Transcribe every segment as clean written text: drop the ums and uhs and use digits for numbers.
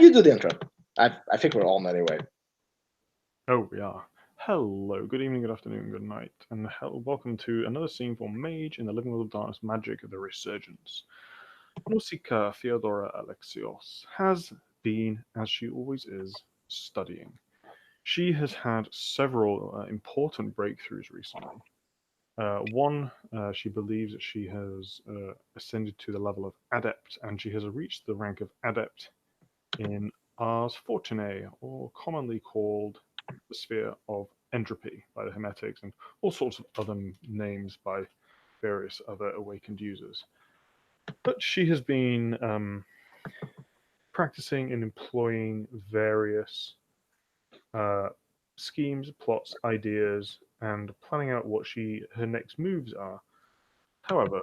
you do the intro. I think we're on anyway. Oh, we are. Hello, good evening, good afternoon, good night, and welcome to another scene for Mage in the Living World of Darkness Magic of the Resurgence. Nausicaa Theodora Alexios has been, as she always is, studying. She has had several important breakthroughs recently. One, she believes that she has ascended to the level of Adept, and she has reached the rank of Adept in Ars Fortunae, or commonly called the Sphere of Entropy by the Hermetics, and all sorts of other names by various other awakened users. But she has been practicing and employing various uh, schemes, plots, ideas, and planning out what her next moves are. However,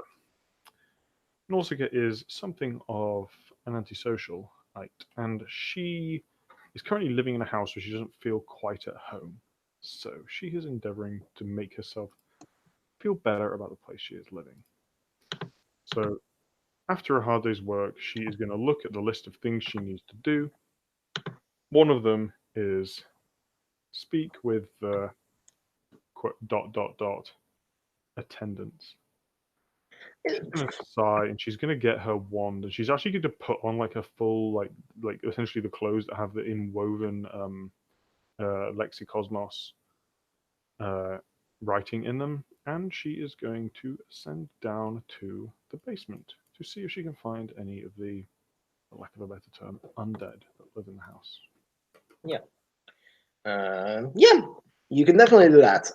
Nausicaa is something of an antisocialite, and she is currently living in a house where she doesn't feel quite at home. So she is endeavoring to make herself feel better about the place she is living. So after a hard day's work, she is going to look at the list of things she needs to do. One of them is speak with the attendants. She's gonna sigh and she's gonna get her wand, and she's actually going to put on like a full like essentially the clothes that have the inwoven Lexicosmos writing in them, and she is going to ascend down to the basement to see if she can find any of the, for lack of a better term, undead that live in the house. Yeah. Yeah, you can definitely do that.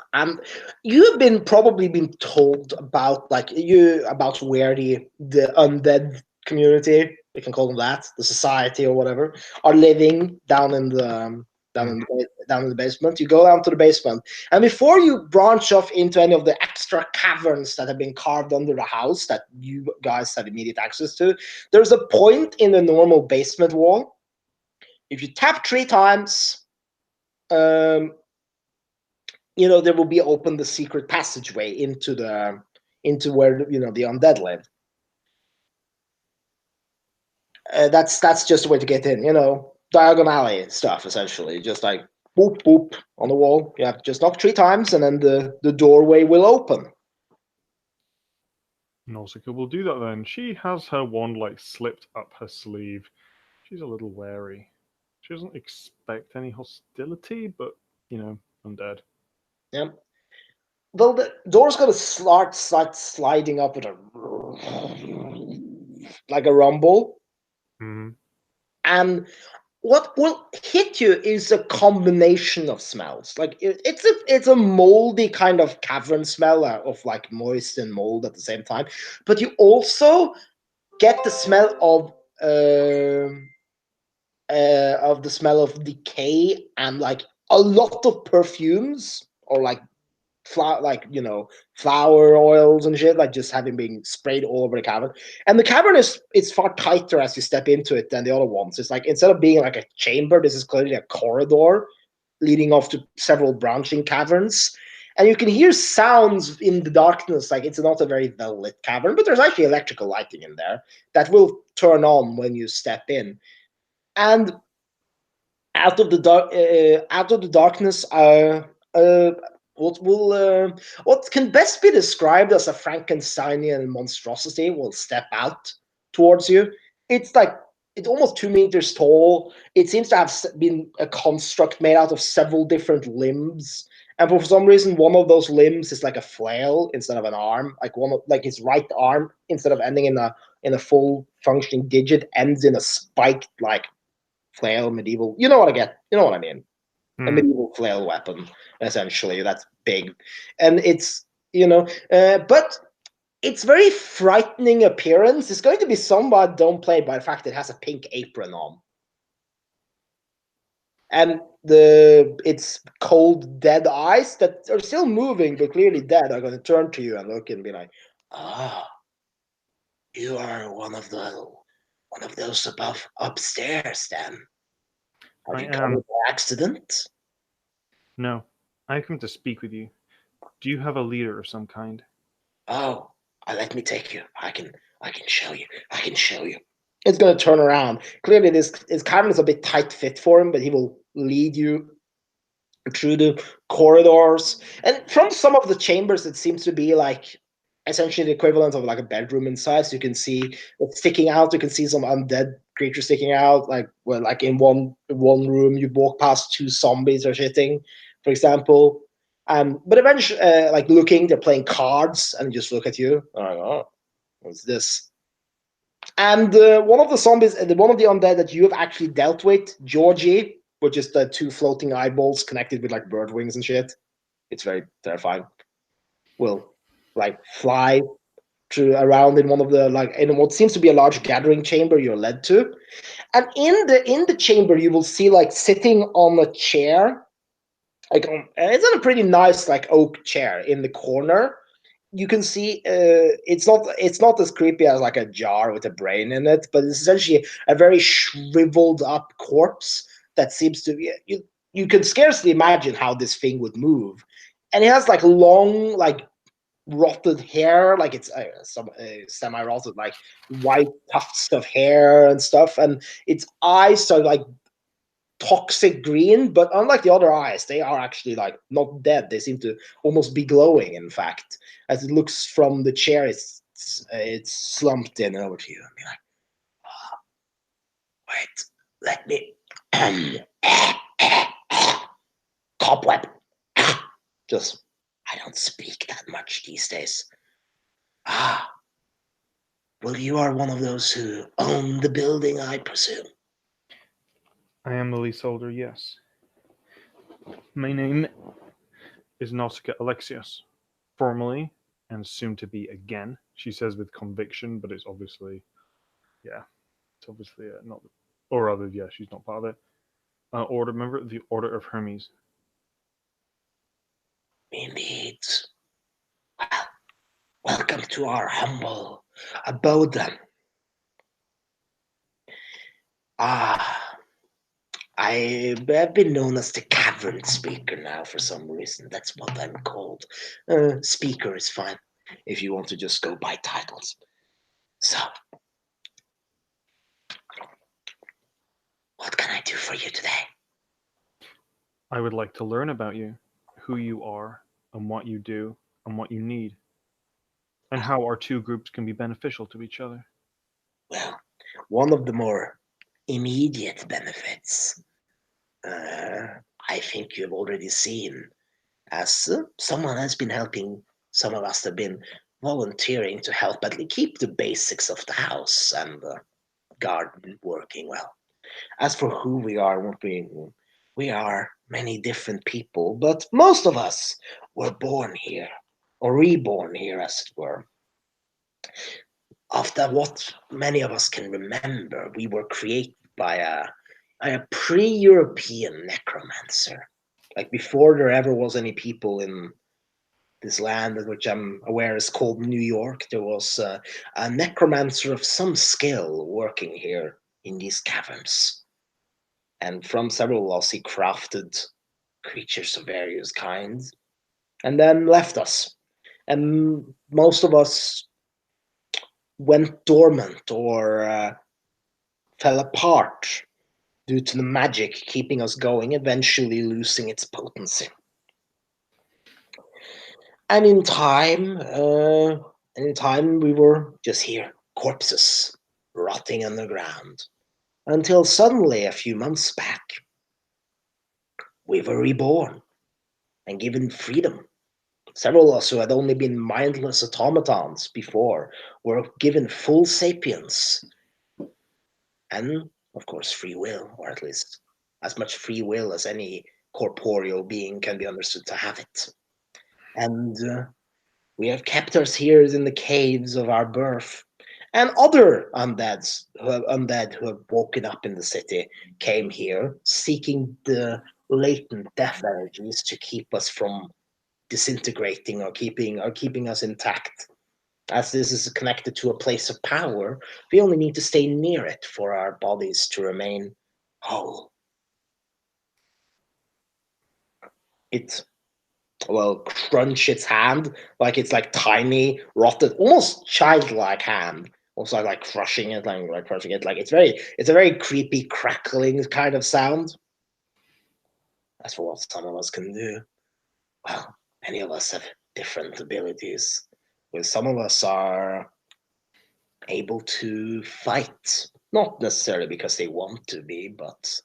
You have probably been told about about where the undead community, we can call them that, the society or whatever, are living down in the down in the basement. You go down to the basement, and before you branch off into any of the extra caverns that have been carved under the house that you guys have immediate access to, there's a point in the normal basement wall. If you tap 3 times, there will be open the secret passageway into where the undead live. That's just a way to get in. Diagon alley stuff, essentially, just like boop boop on the wall. You have to just knock 3 times, and then the doorway will open. Nausicaa will do that then. She has her wand slipped up her sleeve. She's a little wary. She doesn't expect any hostility, but undead. Yeah. Well, the door's gonna start sliding up with like a rumble. Mm-hmm. And what will hit you is a combination of smells. It's a moldy kind of cavern smell of moist and mold at the same time, but you also get the smell of the smell of decay and a lot of perfumes, or flower oils and shit, just having been sprayed all over the cavern. And the cavern it's far tighter as you step into it than the other ones. It's instead of being a chamber, this is clearly a corridor leading off to several branching caverns. And you can hear sounds in the darkness. It's not a very well lit cavern, but there's actually electrical lighting in there that will turn on when you step in. And out of the darkness, what can best be described as a Frankensteinian monstrosity will step out towards you. It's almost 2 meters tall. It seems to have been a construct made out of several different limbs, and for some reason, one of those limbs is like a flail instead of an arm. His right arm, instead of ending in a full functioning digit, ends in a spiked flail medieval. You know what I get? You know what I mean? A medieval flail weapon, essentially. That's big, and it's but it's very frightening appearance. It's going to be somewhat downplayed by the fact it has a pink apron on, and its cold, dead eyes that are still moving but clearly dead are going to turn to you and look and be like, "Ah, you are one of those upstairs, then. Have you come by accident?" No, I come to speak with you. Do you have a leader of some kind? Oh, let me take you. I can show you. I can show you. it's going to turn around. Clearly, this his cavern is a bit tight fit for him, but he will lead you through the corridors. And from some of the chambers, it seems to be like essentially the equivalent of like a bedroom inside. So you can see it sticking out. You can see some undead creatures sticking out. Like well, like in one room, you walk past two zombies are shitting, for example. But eventually, like looking, they're playing cards and just look at you. Like, oh, what's this? And one of the zombies, one of the undead that you have actually dealt with, Georgie, which is the two floating eyeballs connected with like bird wings and shit. It's very terrifying. Will like fly through around in one of the like in what seems to be a large gathering chamber you're led to, and in the chamber you will see like sitting on a chair, like it's in a pretty nice like oak chair in the corner. You can see it's not as creepy as like a jar with a brain in it, but it's essentially a very shriveled up corpse that seems to be you can scarcely imagine how this thing would move, and it has like long like rotted hair, like it's some semi rotted like white tufts of hair and stuff, and its eyes are like toxic green, but unlike the other eyes, they are actually like not dead. They seem to almost be glowing. In fact, as it looks from the chair, it's slumped in over to you. And be like, oh, wait, let me. Cobweb. Just, I don't speak that much these days. Ah, well, you are one of those who own the building, I presume. I am the leaseholder, yes. My name is Nausicaa Alexios. Formerly, and soon to be again, she says with conviction, but it's obviously, yeah, it's obviously not, or rather, yeah, she's not part of it. Order member of the Order of Hermes. Indeed. Well, welcome to our humble abode then. Ah, I've been known as the cavern speaker now for some reason. That's what I'm called. Speaker is fine if you want to just go by titles. So, what can I do for you today? I would like to learn about you, who you are, and what you do, and what you need, and how our two groups can be beneficial to each other. Well, one of the more immediate benefits, I think you've already seen, as someone has been helping, some of us have been volunteering to help at least keep the basics of the house and the garden working well. As for who we are, what we are many different people, but most of us were born here, or reborn here, as it were. After what many of us can remember, we were created by a pre-European necromancer. Like before there ever was any people in this land, which I'm aware is called New York, there was a necromancer of some skill working here in these caverns. And from several of us, he crafted creatures of various kinds and then left us. And most of us went dormant or fell apart due to the magic keeping us going, eventually losing its potency. And in time, we were just here, corpses rotting underground, until suddenly, a few months back, we were reborn and given freedom. Several of us who had only been mindless automatons before were given full sapience and, of course, free will, or at least as much free will as any corporeal being can be understood to have it. And we have kept us here in the caves of our birth. And other undead who have woken up in the city came here seeking the latent death energies to keep us from disintegrating or keeping us intact. As this is connected to a place of power, we only need to stay near it for our bodies to remain whole. It crunch its hand like it's like tiny, rotted, almost childlike hand, also like crushing it, like crushing it. Like it's a very creepy crackling kind of sound. That's for what some of us can do. Well, many of us have different abilities. Where some of us are able to fight, not necessarily because they want to be, but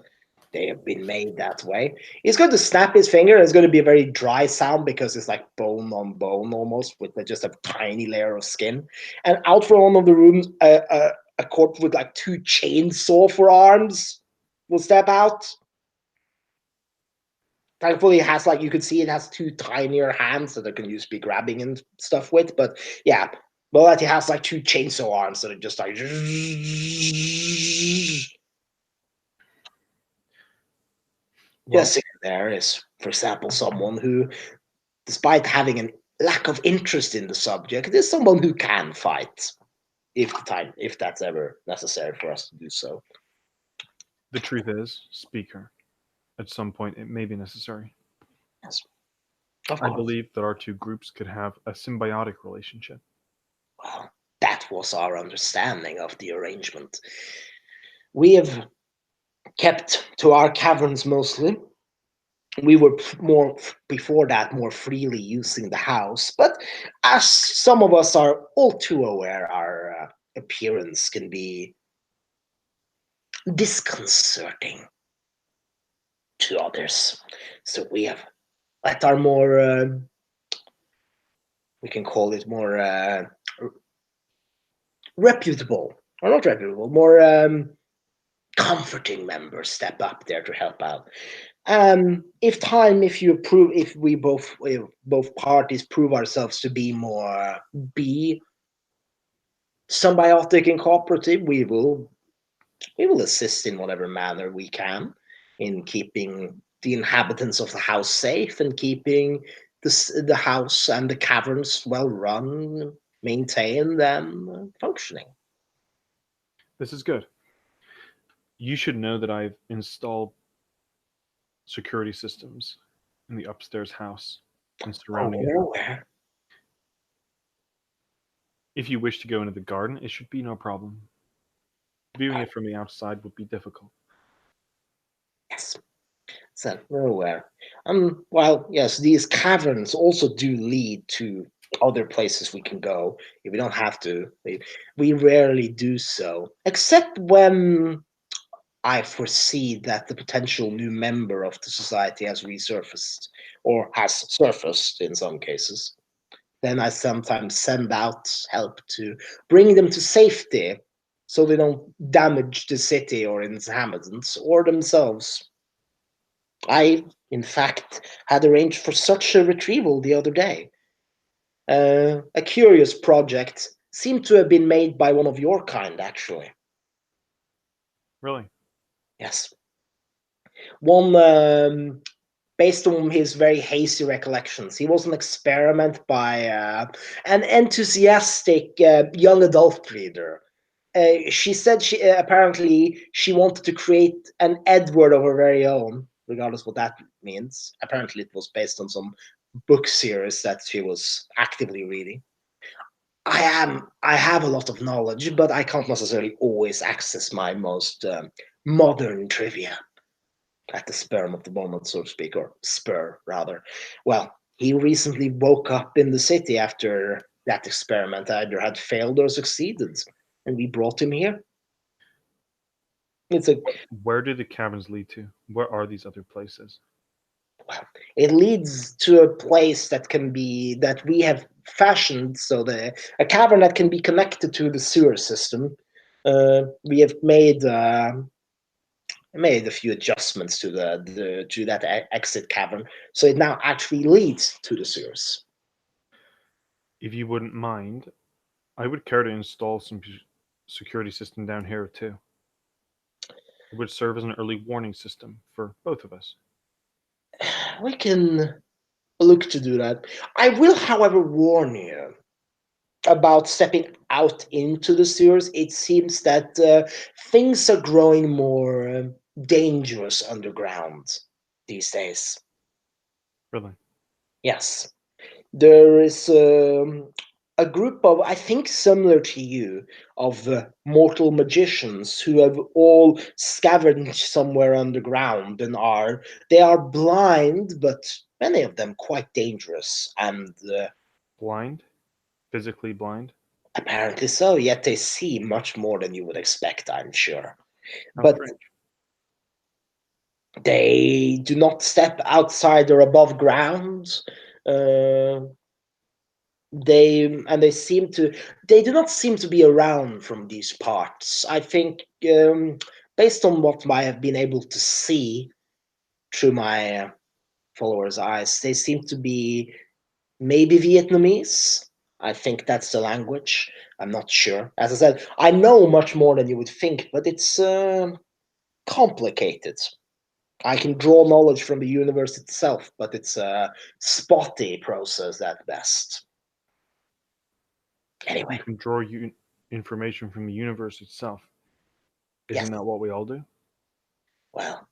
they have been made that way. He's going to snap his finger. It's going to be a very dry sound because it's like bone on bone almost, with just a tiny layer of skin. And out from one of the rooms, a corpse with like two chainsaw for arms will step out. Thankfully, it has, like, you could see it has two tinier hands that it can use to be grabbing and stuff with. But yeah, well, he has like two chainsaw arms that are just like. Well, Yes, there is, for example, someone who, despite having a lack of interest in the subject, is someone who can fight if that's ever necessary for us to do so. the truth is, speaker, at some point it may be necessary. Yes, of I course. believe that our two groups could have a symbiotic relationship. Well, that was our understanding of the arrangement. We have kept to our caverns mostly. We were more before that more freely using the house, but as some of us are all too aware, our appearance can be disconcerting to others. So we have let our more, we can call it more reputable, or not reputable, more comforting members step up there to help out. If we both, if both parties prove ourselves to be symbiotic and cooperative, we will assist in whatever manner we can in keeping the inhabitants of the house safe and keeping the house and the caverns well run, maintained, and functioning. This is good. You should know that I've installed security systems in the upstairs house and Oh, surrounding it. we're aware. If you wish to go into the garden, it should be no problem. Viewing it from the outside would be difficult. Yes, so we're aware. Well, yes, these caverns also do lead to other places we can go if we don't have to. We rarely do so, except when I foresee that the potential new member of the society has resurfaced, or has surfaced in some cases. Then I sometimes send out help to bring them to safety so they don't damage the city or its inhabitants or themselves. I, in fact, had arranged for such a retrieval the other day. A curious project seemed to have been made by one of your kind, actually. Really? Yes. One, based on his very hazy recollections, he was an experiment by an enthusiastic young adult reader. She said apparently she wanted to create an Edward of her very own, regardless what that means. Apparently, it was based on some book series that she was actively reading. I have a lot of knowledge, but I can't necessarily always access my most modern trivia at the sperm of the moment, so to speak, or spur rather. Well, he recently woke up in the city after that experiment either had failed or succeeded, and we brought him here. It's a Where do the caverns lead to? Where are these other places? Well, it leads to a place that we have fashioned so a cavern that can be connected to the sewer system. We have made a few adjustments to to that exit cavern, so it now actually leads to the sewers. If you wouldn't mind, I would care to install some security system down here too. It would serve as an early warning system for both of us. We can look to do that. I will, however, warn you about stepping out into the sewers. It seems that things are growing more dangerous underground these days. Really? Yes, there is. a group of, I think, similar to you, of mortal magicians who have all scavenged somewhere underground and they are blind, but many of them quite dangerous and Blind? Physically blind? apparently so. Yet they see much more than you would expect, I'm sure. How But strange. they do not step outside or above ground. Uh, they do not seem to be around from these parts. I think, based on what I have been able to see through my followers' eyes, they seem to be maybe Vietnamese. I think that's the language. I'm not sure. As I said, I know much more than you would think, but it's complicated. I can draw knowledge from the universe itself, but it's a spotty process at best. You Anyway, can draw information from the universe itself. yes, Isn't that what we all do? well,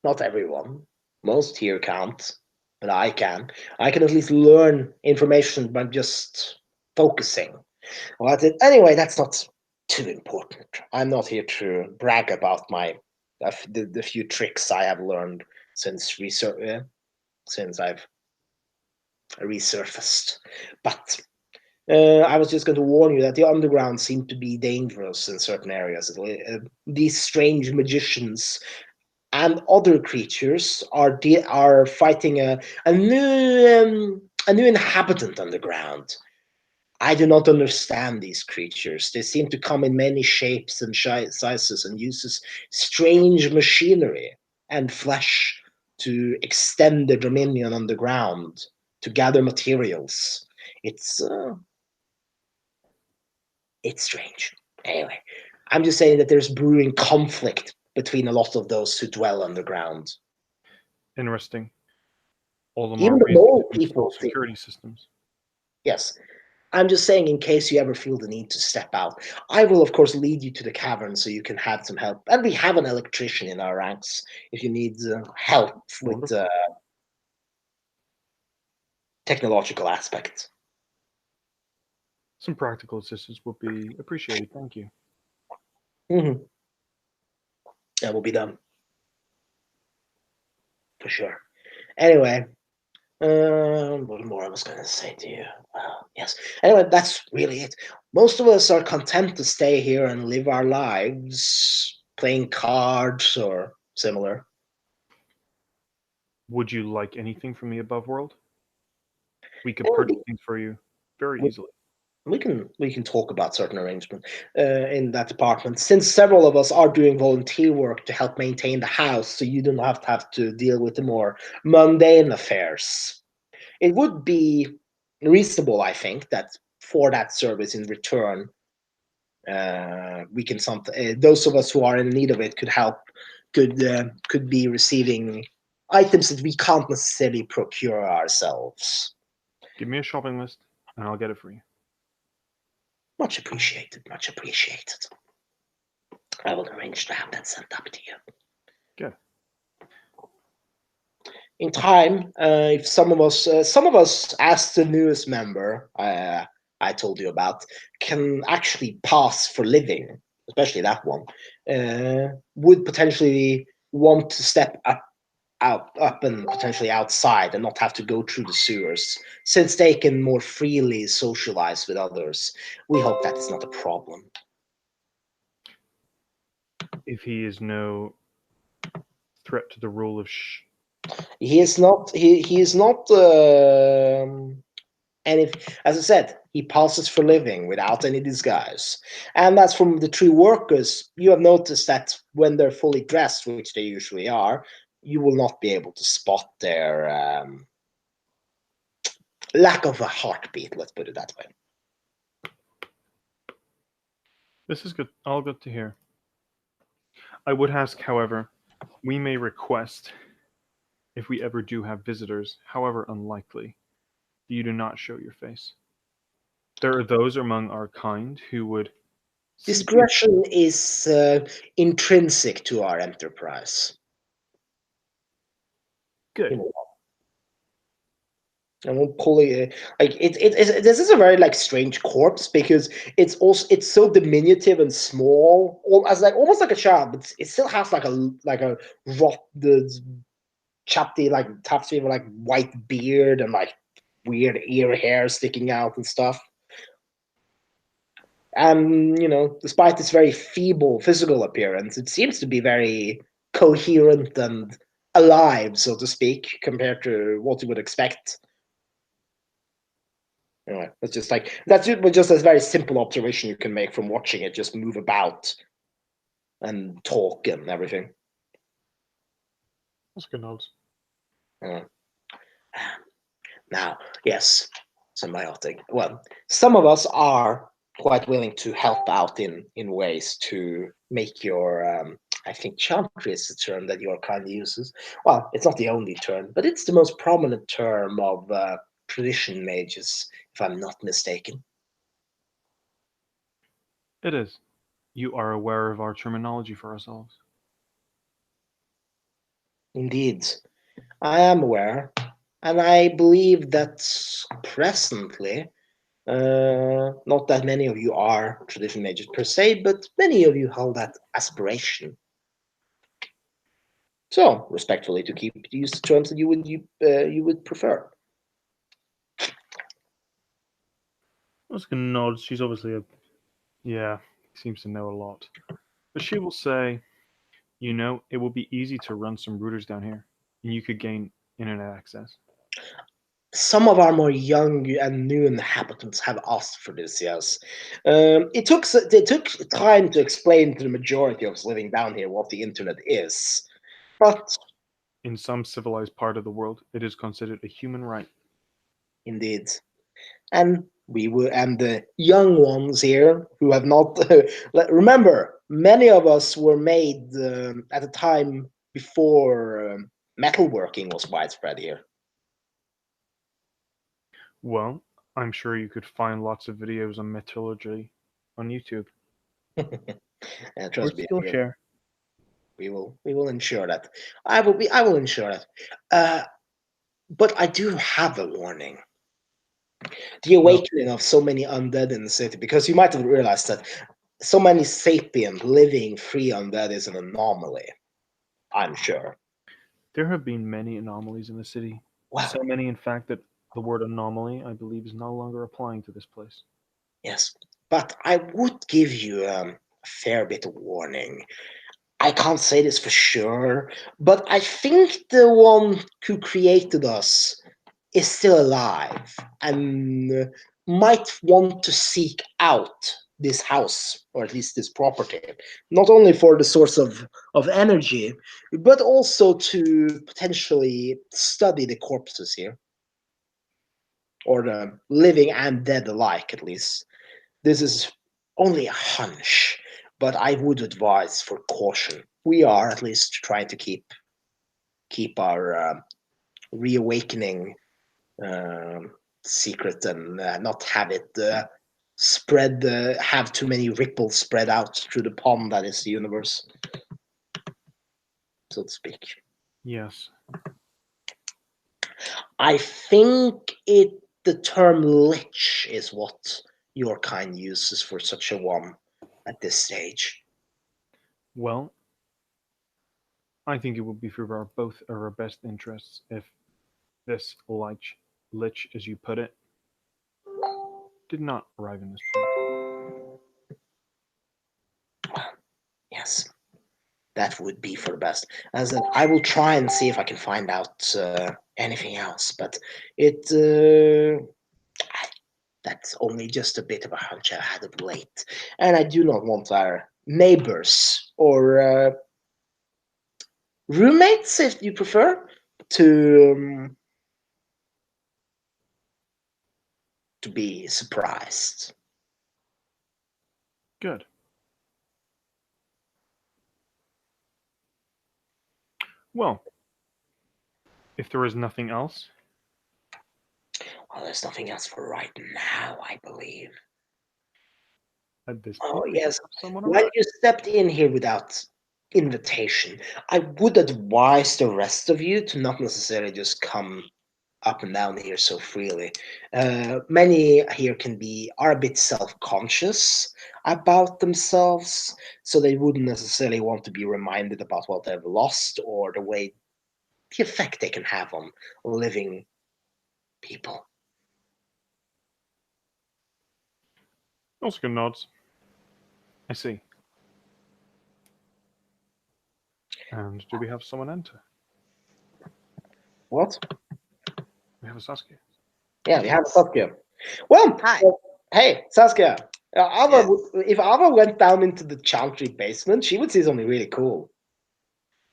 not everyone. Most here can't, but I can. I can at least learn information by just focusing. Well, anyway, that's not too important. I'm not here to brag about the few tricks I have learned since since I've resurfaced. But I was just going to warn you that the underground seemed to be dangerous in certain areas. These strange magicians and other creatures are fighting a new inhabitant underground. I do not understand these creatures. They seem to come in many shapes and sizes and uses strange machinery and flesh to extend their dominion underground to gather materials. It's uh, it's strange. Anyway, I'm just saying that there's brewing conflict between a lot of those who dwell underground. Interesting. All the more Even the reason mole to install people think, security systems. yes. I'm just saying, in case you ever feel the need to step out, I will, of course, lead you to the cavern so you can have some help. And we have an electrician in our ranks if you need help with Wonderful. technological aspects. Some practical assistance would be appreciated. Thank you. Mm-hmm. That will be done for sure. Anyway, what more I was going to say to you? Yes. Anyway, that's really it. Most of us are content to stay here and live our lives playing cards or similar. Would you like anything from the above world? We could Yeah, purchase things for you very we, easily. we can talk about certain arrangements in that department. Since several of us are doing volunteer work to help maintain the house, so you don't have to deal with the more mundane affairs. It would be reasonable, I think, that for that service in return, we can those of us who are in need of it could be receiving items that we can't necessarily procure ourselves. Give me a shopping list, and I'll get it for you. Much appreciated. Much appreciated. I will arrange to have that sent up to you. Good. In time, if some of us, as the newest member, I told you about, can actually pass for living, especially that one, would potentially want to step up and potentially outside and not have to go through the sewers, since they can more freely socialize with others. We hope that is not a problem. If he is no threat to the rule of He is not. He is not. And if, as I said, he passes for living without any disguise. And that's from the true workers. You have noticed that when they're fully dressed, which they usually are, you will not be able to spot their lack of a heartbeat. Let's put it that way. This is good. All good to hear. I would ask, however, we may request, if we ever do have visitors, however unlikely, that you do not show your face. There are those among our kind who would see you. Discretion is intrinsic to our enterprise. You Good. know, And we'll pull it like this is a very like strange corpse because it's so diminutive and small, as like almost like a child, but it still has like a rotted, chatty like tufty with like white beard and like weird ear hair sticking out and stuff. And despite its very feeble physical appearance, it seems to be very coherent and alive, so to speak, compared to what you would expect. Anyway, that's just a very simple observation you can make from watching it just move about and talk and everything. That's good notes. Uh, Now, yes, symbiotic. Well, some of us are quite willing to help out in ways to make your. I think chantry is the term that your kind uses. Well, it's not the only term, but it's the most prominent term of tradition mages, if I'm not mistaken. It is. You are aware of our terminology for ourselves. Indeed, I am aware, and I believe that presently, not that many of you are tradition mages per se, but many of you hold that aspiration. So, respectfully, to use the terms that you would prefer. That's good nods. She's obviously a yeah, seems to know a lot. But she will say, it will be easy to run some routers down here, and you could gain internet access. Some of our more young and new inhabitants have asked for this. Yes, it took time to explain to the majority of us living down here what the internet is, but In some civilized part of the world, it is considered a human right. indeed, and and the young ones here who have not remember, many of us were made at a time before metalworking was widespread here. Well, I'm sure you could find lots of videos on metallurgy on YouTube. And Or trust me, Skillshare. we will ensure that. I will ensure that. uh, but I do have a warning. The Well, awakening of so many undead in the city, because you might have realized that so many sapient living free undead is an anomaly, I'm sure. there have been many anomalies in the city. Well, So many, in fact, that the word anomaly, I believe, is no longer applying to this place. yes, but I would give you a fair bit of warning. I can't say this for sure, but I think the one who created us is still alive and might want to seek out this house, or at least this property, not only for the source of energy, but also to potentially study the corpses here, or the living and dead alike, at least. This is only a hunch, but I would advise for caution. We are at least trying to keep our reawakening um, secret and not have it spread, have too many ripples spread out through the pond that is the universe, so to speak. Yes. I think the term lich is what your kind uses for such a one at this stage. Well, I think it would be for both of our best interests if this lich, as you put it, did not arrive in this place. Yes, that would be for the best. As I will try and see if I can find out anything else, but it that's only just a bit of a hunch I had of late, and I do not want our neighbors or roommates, if you prefer, to be surprised. Good. Well, if there is nothing else, Well, there's nothing else for right now, I believe. at this Oh point, we should yes, have someone when arrive. you stepped in here without invitation, I would advise the rest of you to not necessarily just come up and down here so freely. Many here are a bit self-conscious about themselves, so they wouldn't necessarily want to be reminded about what they've lost or the effect they can have on living people. Nausicaa nods. I see. And do we have someone enter? What? We have a Saskia. Yeah, we have Saskia. Well, Hi. Hey, Saskia. Yes. If Ava went down into the Chantry basement, she would see something really cool.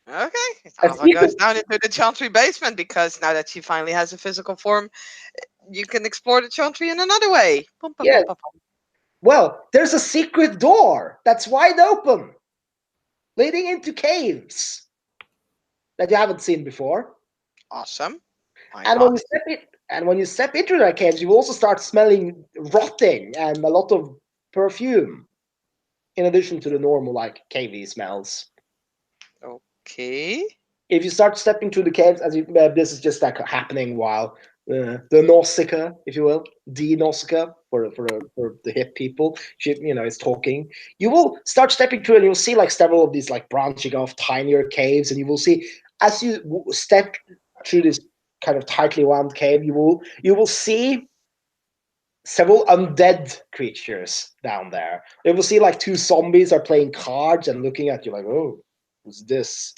Okay. A Ava goes secret- down into the Chantry basement because now that she finally has a physical form, you can explore the Chantry in another way. Pum, pum, Yeah. pum, pum, pum. Well, there's a secret door that's wide open, leading into caves that you haven't seen before. Awesome. Why And not? when you step into that caves, you will also start smelling rotting and a lot of perfume, in addition to the normal like cavey smells. Okay. If you start stepping through the caves, this is just like happening while the Nausicaa, if you will, the Nausicaa for the hip people, she is talking. You will start stepping through, and you'll see like several of these like branching off tinier caves, and you will see as you step through this kind of tightly wound cave, you will see several undead creatures down there. You will see like two zombies are playing cards and looking at you like, oh, who's this?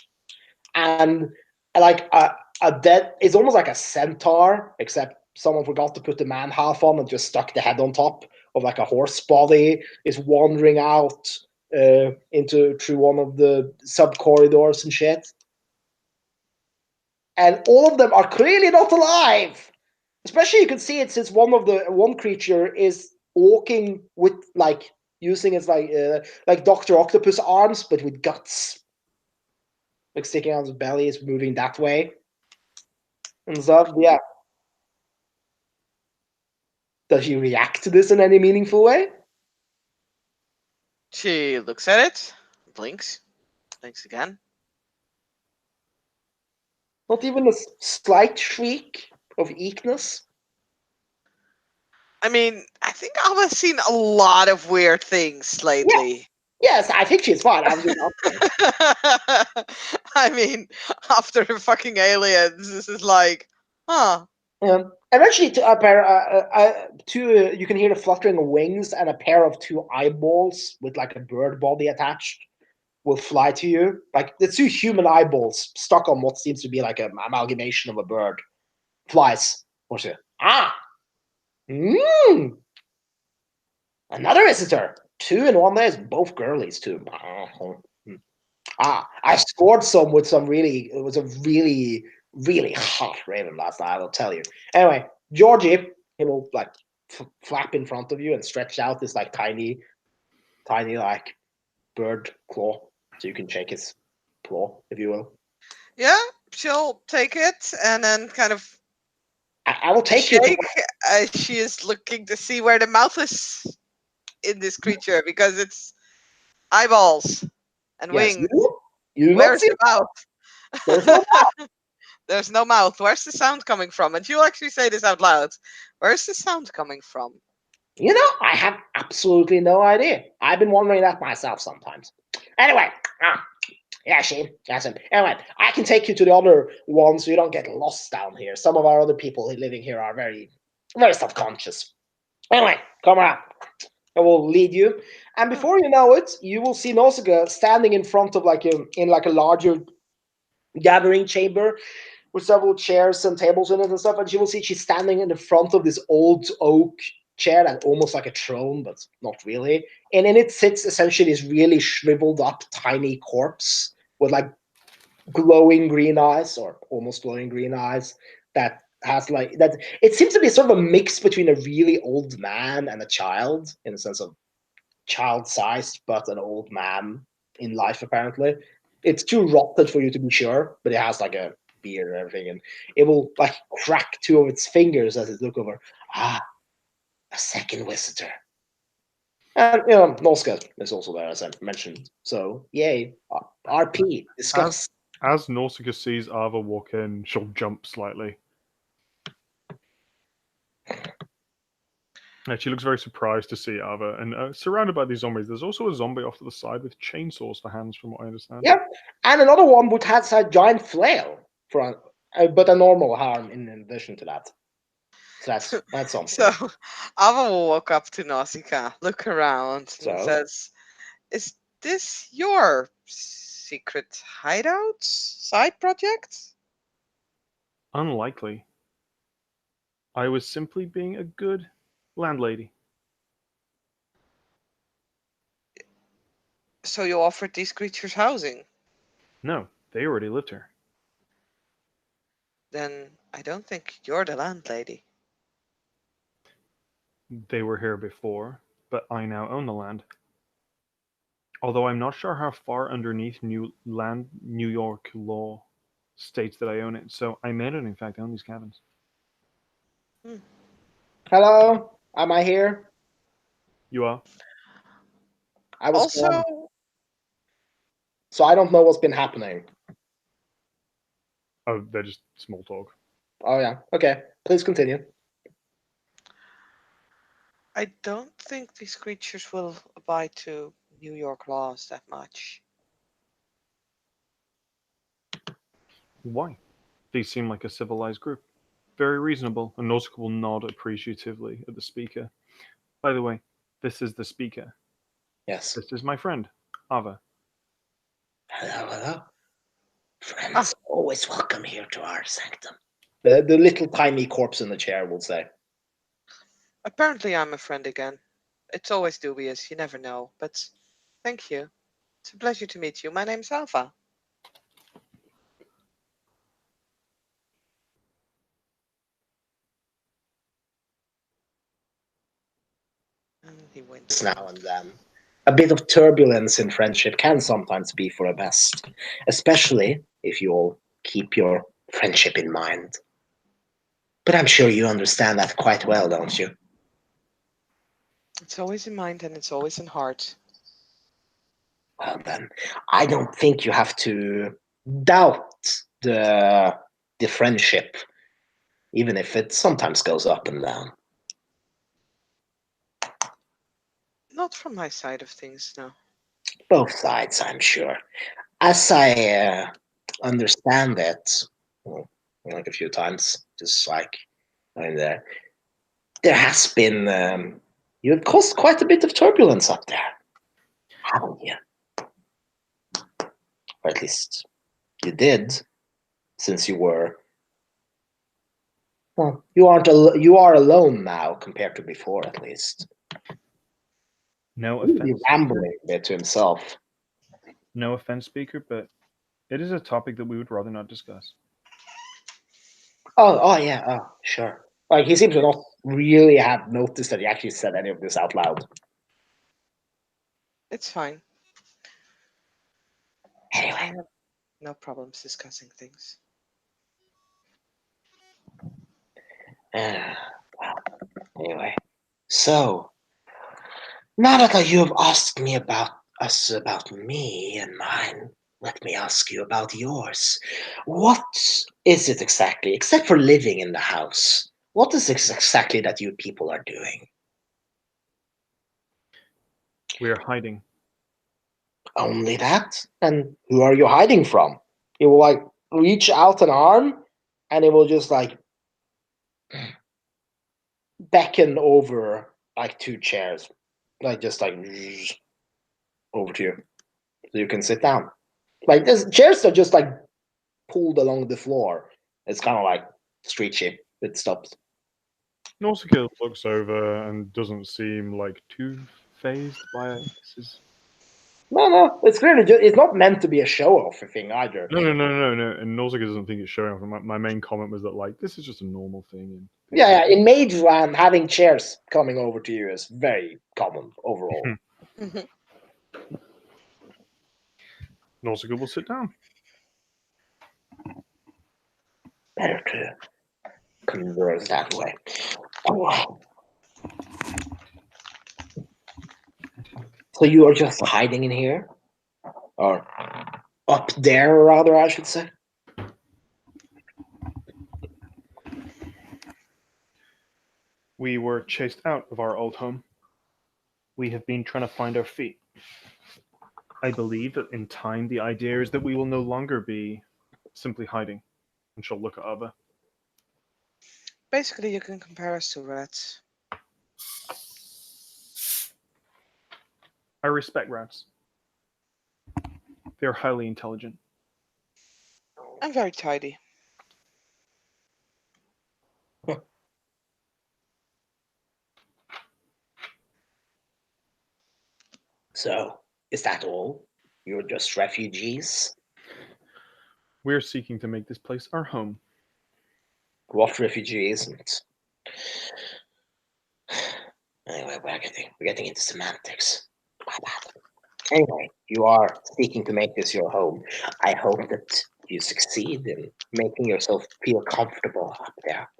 And like a dead, it's almost like a centaur, except someone forgot to put the man half on and just stuck the head on top of like a horse body. Is wandering out into through one of the sub corridors and shit. And all of them are clearly not alive. Especially you can see it since one creature is walking with like using its like Dr. Octopus arms, but with guts. Like sticking out his belly, is moving that way. And stuff. Yeah. Does she react to this in any meaningful way? She looks at it, blinks again. Not even a slight shriek of eagerness? I mean, I think Ava's seen a lot of weird things lately. Yes, I think she's fine. I was just I mean, after the fucking aliens, this is like, huh. Eventually, you can hear the fluttering of wings, and a pair of two eyeballs with like a bird body attached will fly to you. Like the two human eyeballs stuck on what seems to be like an amalgamation of a bird. Flies. What's it? Another visitor. Two in one. There's both girlies too. I scored some with some really. It was a really, really hot raven last night. I will tell you. Anyway, Georgie, he will like flap in front of you and stretch out this like tiny like bird claw, so you can shake his claw, if you will. Yeah, she'll take it and then kind of I will take shake you. as she is looking to see where the mouth is in this creature because it's eyeballs and Yes, wings. you do not Where's see. the mouth? There's no. There's no mouth. Where's the sound coming from? And you actually say this out loud. Where's the sound coming from? I have absolutely no idea. I've been wondering that myself sometimes. Anyway, yes. Anyway, I can take you to the other one so you don't get lost down here. Some of our other people living here are very, very self-conscious. Anyway, come around. I will lead you, and before you know it, you will see Nausicaa standing in front of in a larger gathering chamber with several chairs and tables in it and stuff. And she will see she's standing in the front of this old oak chair that's almost like a throne, but not really. And in it sits essentially this really shriveled up tiny corpse with like glowing green eyes, or almost glowing green eyes, that has like that. It seems to be sort of a mix between a really old man and a child, in the sense of child-sized but an old man in life. Apparently, it's too rotted for you to be sure, but it has like a beard and everything, and it will like crack two of its fingers as it look over. A second visitor. And Norska is also there, as I mentioned. So yay, RP discuss. As Nausicaa sees Ava walk in, she'll jump slightly. She looks very surprised to see Ava, and surrounded by these zombies, there's also a zombie off to the side with chainsaws for hands, from what I understand. Yeah, and another one which has a giant flail but a normal harm in addition to that. So that's something. So Ava will walk up to Nausicaa, look around, and So? says, "Is this your secret hideout side project?" Unlikely. I was simply being a good landlady. So you offered these creatures housing? No, they already lived here. Then I don't think you're the landlady. They were here before, but I now own the land. Although I'm not sure how far underneath New York law states that I own it, so I may not in fact own these cabins. Hello, am I here? You are? I was Also, gone, so I don't know what's been happening. Oh, they're just small talk. Oh yeah, okay. Please continue. I don't think these creatures will abide to New York laws that much. Why? They seem like a civilized group. Very reasonable, and Nautical will nod appreciatively at the speaker. By the way, this is the speaker. Yes. This is my friend, Ava. Hello. Ah. Friends, always welcome here to our sanctum. The little tiny corpse in the chair will say. Apparently, I'm a friend again. It's always dubious, you never know, but thank you. It's a pleasure to meet you. My name's Alpha. And he went. Now and then. A bit of turbulence in friendship can sometimes be for the best, especially if you all keep your friendship in mind. But I'm sure you understand that quite well, don't you? It's always in mind and it's always in heart. Well then, I don't think you have to doubt the friendship, even if it sometimes goes up and down. Not from my side of things, no. Both sides, I'm sure. As I understand it, well, like a few times, just like in there has been you've caused quite a bit of turbulence up there, haven't you? Or at least you did, since you were. Well, you are alone now compared to before, at least. No He'll be offense, rambling a bit to himself. no offense, speaker, but it is a topic that we would rather not discuss. Oh yeah, oh sure. Like he seems to not really have noticed that he actually said any of this out loud. It's fine. I Anyway, have no problems discussing things. well, anyway. So now that you have asked me about me and mine, let me ask you about yours. What is it exactly, except for living in the house? What is it exactly that you people are doing? We are hiding. Only that? And who are you hiding from? He will like reach out an arm and it will just like beckon over like two chairs. Like just like over to you. So you can sit down. Like this chairs are just like pulled along the floor. It's kind of like street shape. It stops. Nausicaa looks over and doesn't seem like too phased by it. This is No. It's clearly just, it's not meant to be a show off thing either. no. And Nausicaa doesn't think it's showing off. My main comment was that like this is just a normal thing. Yeah. In Mage Land, having chairs coming over to you is very common overall. Nausicaa will sit down. Better to converse that way. Oh. So you are just hiding in here? Or up there, rather, I should say? We were chased out of our old home. We have been trying to find our feet. I believe that in time the idea is that we will no longer be simply hiding. And she'll look at Ava. Basically, you can compare us to rats. I respect rats. They are highly intelligent. I'm very tidy. So, is that all? You're just refugees? We're seeking to make this place our home. What refugee isn't? Anyway, we're getting into semantics. My bad. Anyway, you are seeking to make this your home. I hope that you succeed in making yourself feel comfortable up there.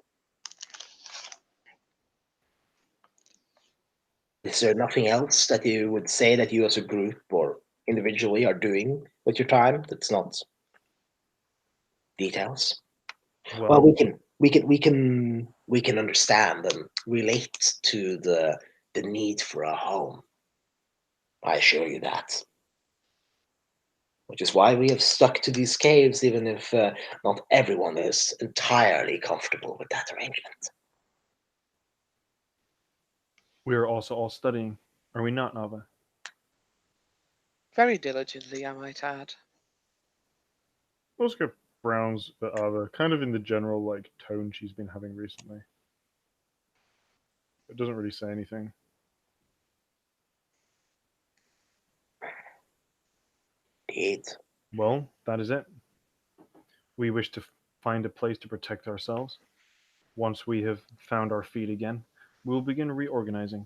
Is there nothing else that you would say that you as a group or individually are doing with your time that's not details? Well, we can understand and relate to the need for a home. I assure you that. Which is why we have stuck to these caves, even if not everyone is entirely comfortable with that arrangement. We are also all studying, are we not, Ava? Very diligently, I might add. Oscar browns at Ava, kind of in the general tone she's been having recently. It doesn't really say anything. Indeed. Well, that is it. We wish to find a place to protect ourselves. Once we have found our feet again, we will begin reorganizing,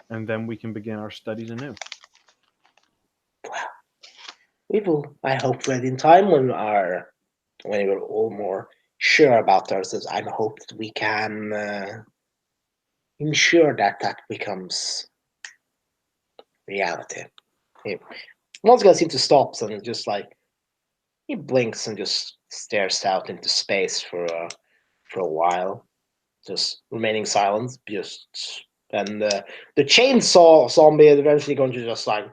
and then we can begin our studies anew. Well, we will, I hope, read in time when we're all more sure about ourselves. I hope that we can ensure that that becomes reality. Once guy seems to stop and just he blinks and just stares out into space for a while, just remaining silent. And the chainsaw zombie is eventually going to just the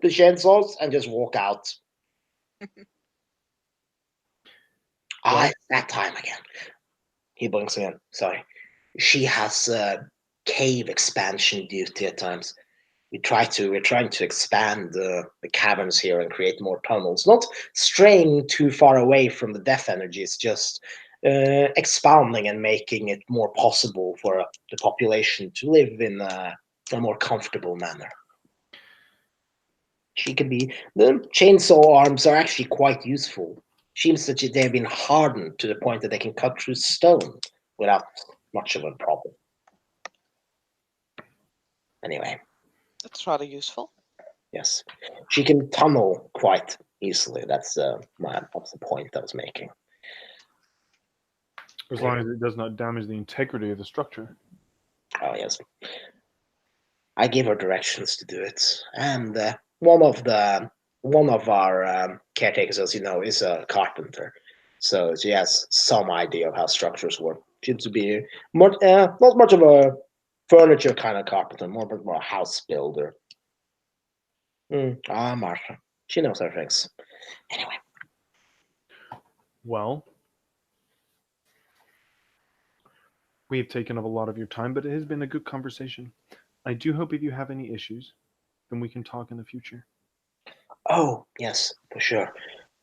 chainsaws and just walk out. It's that time again. He blinks again. Sorry. She has cave expansion duty at times. We're trying to expand the caverns here and create more tunnels. Not straying too far away from the death energy. It's just expanding and making it more possible for the population to live in a more comfortable manner. The chainsaw arms are actually quite useful. Seems that they've been hardened to the point that they can cut through stone without much of a problem. Anyway. That's rather useful. Yes. She can tunnel quite easily. That's the point I was making. As long as it does not damage the integrity of the structure. Oh, yes. I give her directions to do it. And one of our caretakers, as you know, is a carpenter. So she has some idea of how structures work. Seems to be not much of a furniture kind of carpenter, more a house builder. Martha. She knows her things. Anyway. Well, we've taken up a lot of your time, but it has been a good conversation. I do hope if you have any issues, then we can talk in the future. Oh, yes, for sure.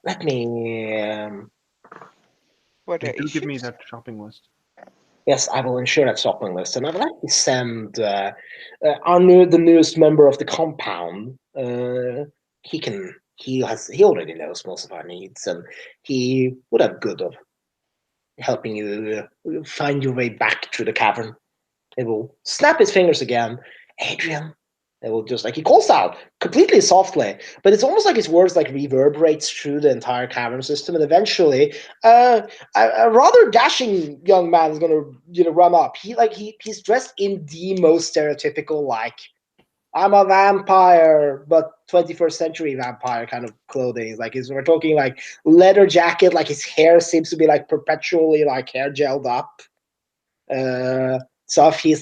Let me... Were there do issues? give me that shopping list. Yes, I will ensure that shopping list, and I would like to send the newest member of the compound. He already knows most of our needs, and he would have good of helping you find your way back through the cavern. It will snap his fingers again, Adrian. It will just he calls out completely softly, but it's almost like his words reverberates through the entire cavern system, and eventually, a rather dashing young man is going to run up. He's dressed in the most stereotypical I'm a vampire, but 21st century vampire kind of clothing. We're talking leather jacket, his hair seems to be perpetually hair gelled up. stuff. He's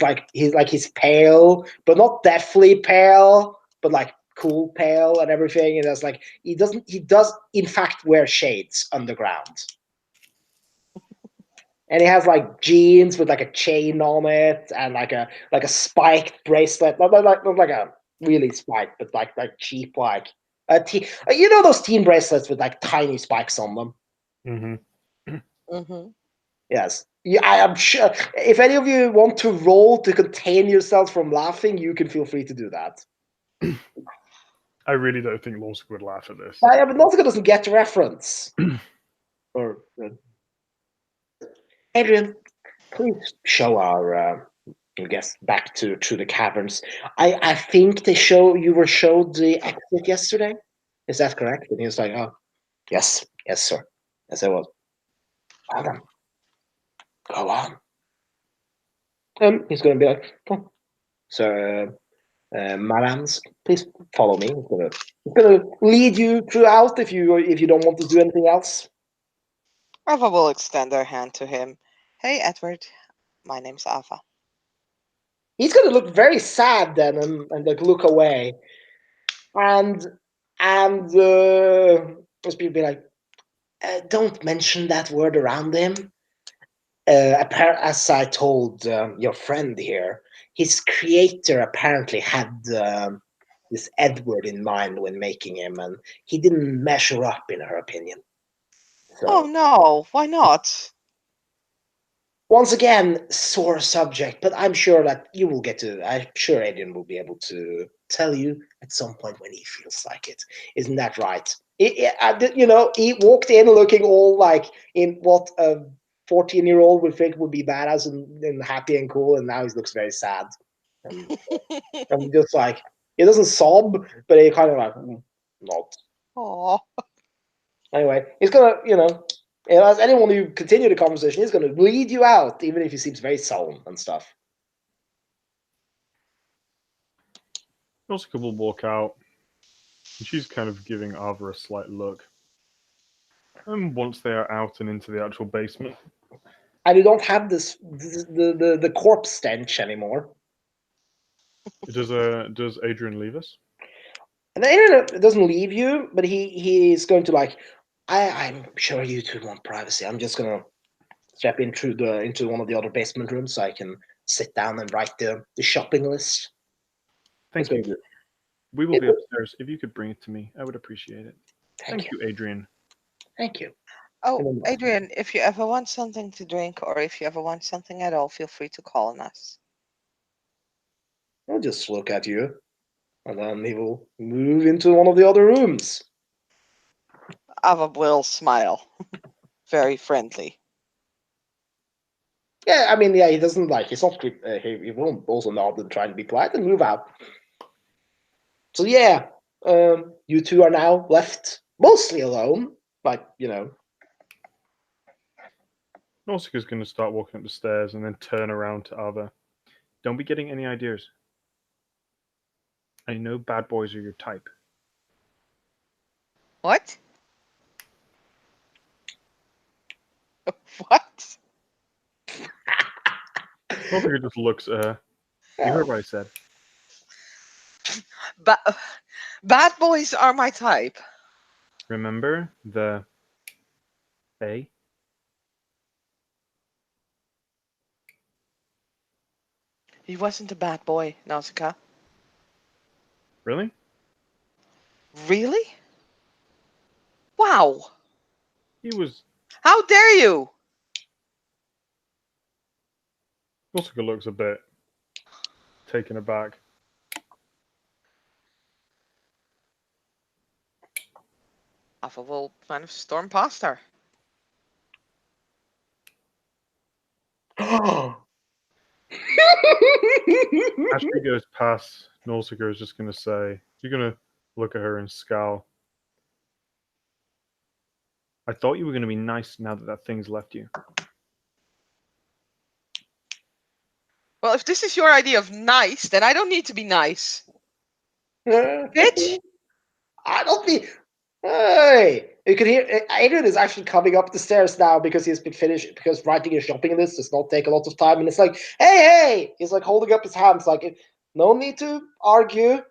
pale, but not deathly pale, but like cool pale and everything. And it's like he does in fact wear shades underground. And he has like jeans with like a chain on it and like a spiked bracelet, not like a really spiked, but like cheap like you know those teen bracelets with like tiny spikes on them. Mm-hmm. Mm-hmm. Yes. Yeah, I am sure. If any of you want to roll to contain yourselves from laughing, you can feel free to do that. I really don't think Lawson would laugh at this. But Nausicaa doesn't get the reference. Or Adrian, please show our guest back to the caverns. I think you were showed the exit yesterday. Is that correct? And he was like, "Oh, yes, sir. Yes, I was." Well then, go on. He's going to be like, "Oh, so, madams, please follow me. He's gonna lead you throughout if you don't want to do anything else." Ava will extend her hand to him. Hey, Edward. My name's Ava. He's gonna look very sad then and like look away. And those people be like, don't mention that word around him. As I told your friend here, his creator apparently had this Edward in mind when making him, and he didn't measure up in her opinion. So, Oh no, why not? once again, sore subject, but I'm sure that you will get to. I'm sure Adrian will be able to tell you at some point when he feels like it. Isn't that right? He walked in looking all like in what a 14-year-old would think would be badass and happy and cool, and now he looks very sad. And just like he doesn't sob, but he kind of like not. Oh, Anyway, he's gonna, as anyone who continue the conversation, he's gonna lead you out, even if he seems very sullen and stuff. Nausicaa will walk out, and she's kind of giving Ava a slight look. And once they are out and into the actual basement, And you don't have the corpse stench anymore. does Adrian leave us? And the internet doesn't leave you, but he's going to like. I'm sure you two want privacy. I'm just gonna step into one of the other basement rooms so I can sit down and write the shopping list. Thank you. We will be upstairs. If you could bring it to me, I would appreciate it. Thank you, Adrian. Thank you. oh, Adrian, if you ever want something to drink or if you ever want something at all, feel free to call on us. I'll just look at you, and then he will move into one of the other rooms. Ava will smile. Very friendly. Yeah, I mean, yeah, he doesn't like. He's not. He won't also nod and try to be polite and move out. So yeah, you two are now left mostly alone. Like Nausicaa's going to start walking up the stairs and then turn around to Ava. Don't be getting any ideas. I know bad boys are your type. What? What? Nausicaa just looks at her. You heard what I said. Bad boys are my type. Remember the A? He wasn't a bad boy, Nausicaa. Really? Really? Wow. He was. How dare you? Nausicaa looks a bit taken aback. Ava will kind of storm past her. As she goes past, Nausicaa is just going to say, she's going to look at her and scowl. I thought you were going to be nice now that thing's left you. Well, if this is your idea of nice, then I don't need to be nice. Bitch! I don't think. Hey, You can hear Adrian is actually coming up the stairs now because he's been finished. Because writing a shopping list does not take a lot of time, and it's like, hey! He's like holding up his hands, like, no need to argue.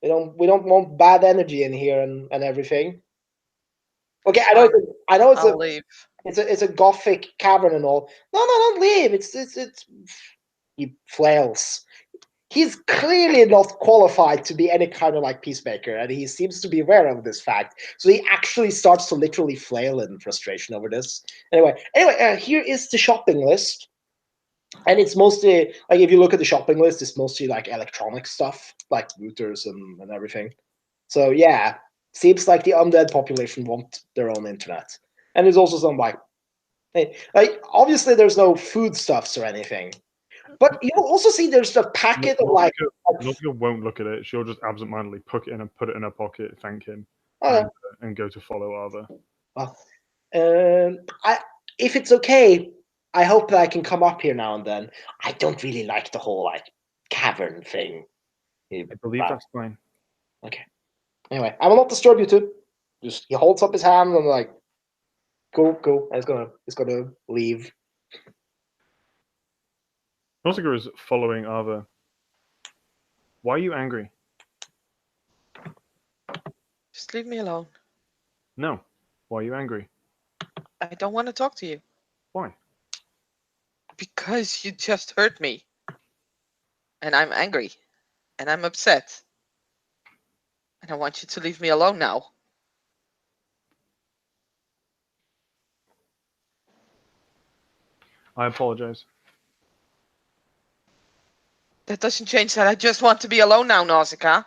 We don't want bad energy in here and everything. Okay, It's I know. fine. I know I'll leave. it's a gothic cavern and all. No, don't leave. It's he flails. He's clearly not qualified to be any kind of like peacemaker, and he seems to be aware of this fact. So he actually starts to literally flail in frustration over this. Anyway, here is the shopping list, and it's mostly like if you look at the shopping list, it's mostly like electronic stuff, like routers and everything. So yeah, seems like the undead population want their own internet, and there's also some like obviously there's no foodstuffs or anything. But you will also see there's a packet of like. Nausicaa won't look at it. She'll just absentmindedly put it in her pocket, thank him, Oh, and go to follow Arthur. well, if it's okay, I hope that I can come up here now and then. I don't really like the whole like cavern thing. I believe that's fine. Okay. Anyway, I will not disturb you two. Just he holds up his hand and like, go. And he's gonna leave. Nausicaa is following Arthur. Why are you angry? Just leave me alone. No. Why are you angry? I don't want to talk to you. Why? Because you just hurt me. And I'm angry. And I'm upset. And I want you to leave me alone now. I apologize. That doesn't change that I just want to be alone now, Nausicaa.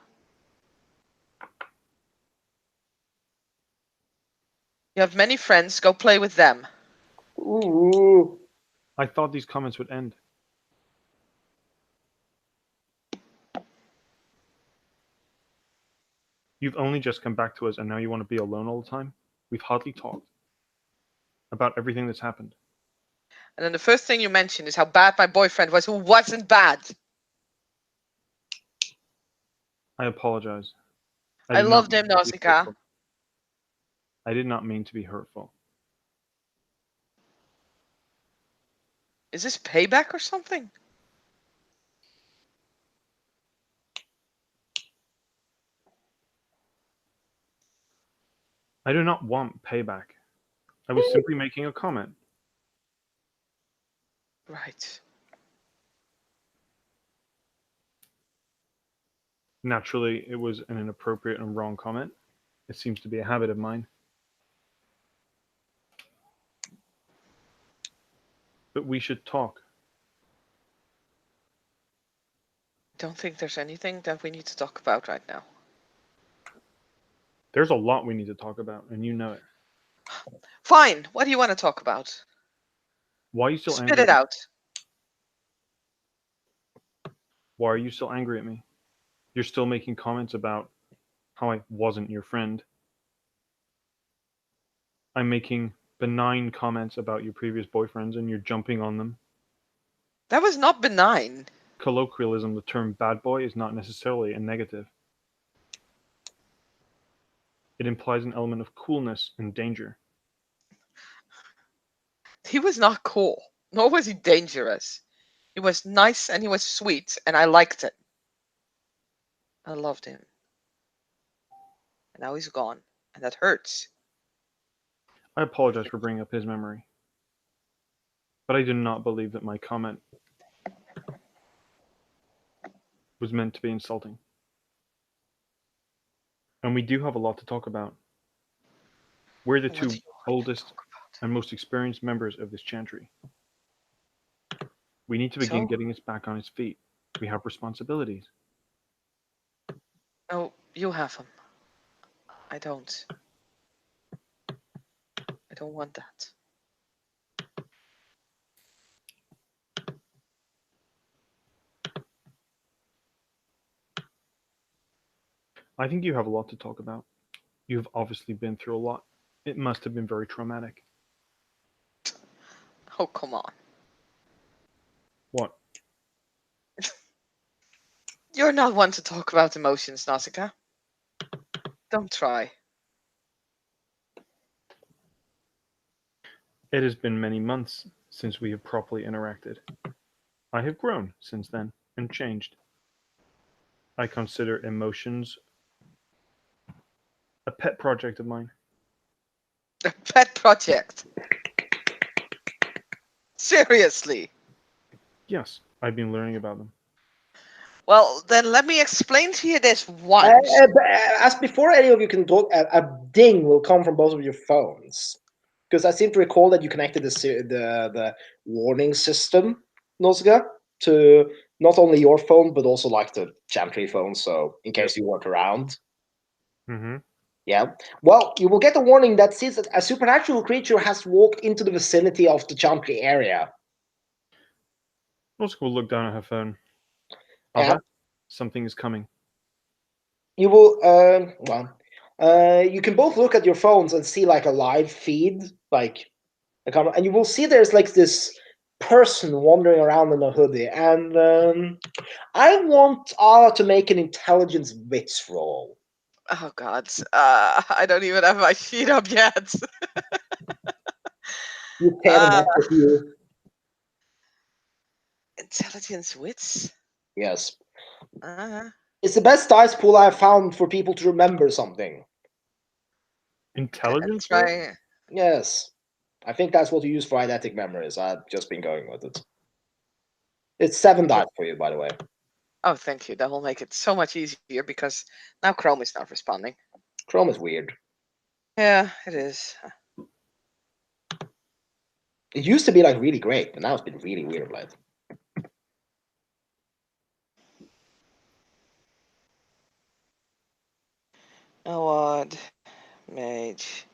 You have many friends. Go play with them. Ooh. I thought these comments would end. You've only just come back to us and now you want to be alone all the time? We've hardly talked about everything that's happened. And then the first thing you mentioned is how bad my boyfriend was, who wasn't bad. I apologize. I loved him, Nausicaa. I did not mean to be hurtful. Is this payback or something? I do not want payback. I was simply making a comment. Right. Naturally, it was an inappropriate and wrong comment. It seems to be a habit of mine. But we should talk. Don't think there's anything that we need to talk about right now. There's a lot we need to talk about, and you know it. Fine. What do you want to talk about? Why are you still angry? Spit it out. Why are you still angry at me? You're still making comments about how I wasn't your friend. I'm making benign comments about your previous boyfriends, and you're jumping on them. That was not benign. Colloquialism, the term bad boy is not necessarily a negative. It implies an element of coolness and danger. He was not cool, nor was he dangerous. He was nice and he was sweet, and I liked it. I loved him. And now he's gone, and that hurts. I apologize for bringing up his memory. But I do not believe that my comment was meant to be insulting. And we do have a lot to talk about. We're the What two do you want to oldest talk about? and most experienced members of this chantry. We need to begin So? getting us back on his feet. We have responsibilities. No, you have him. I don't. I don't want that. I think you have a lot to talk about. You've obviously been through a lot. It must have been very traumatic. Oh, come on. What? You're not one to talk about emotions, Nausicaa. Don't try. It has been many months since we have properly interacted. I have grown since then and changed. I consider emotions a pet project of mine. A pet project. Seriously. Yes, I've been learning about them. Well, then let me explain to you this Uh, once. as before any of you can talk, a ding will come from both of your phones. Because I seem to recall that you connected the warning system, Nozga, to not only your phone but also like the Chantry phone. So in case you weren't around, Mm-hmm. yeah. Well, you will get a warning that says that a supernatural creature has walked into the vicinity of the Chantry area. Also, will look down at her phone. Yeah. Ava, something is coming. You will you can both look at your phones and see like a live feed, like and you will see there's like this person wandering around in a hoodie, and I want Ala to make an intelligence wits roll. Oh God, I don't even have my sheet up yet. You pair them up with you. Intelligence wits. Yes, Uh, it's the best dice pool I've found for people to remember something. Intelligence roll? try. Yes, I think that's what you use for eidetic memories. I've just been going with it. It's 7 dice for you, by the way. Oh, thank you. That will make it so much easier because now Chrome is not responding. Chrome is weird. Yeah, it is. It used to be like really great, but now it's been really weird lately. Awad, mage.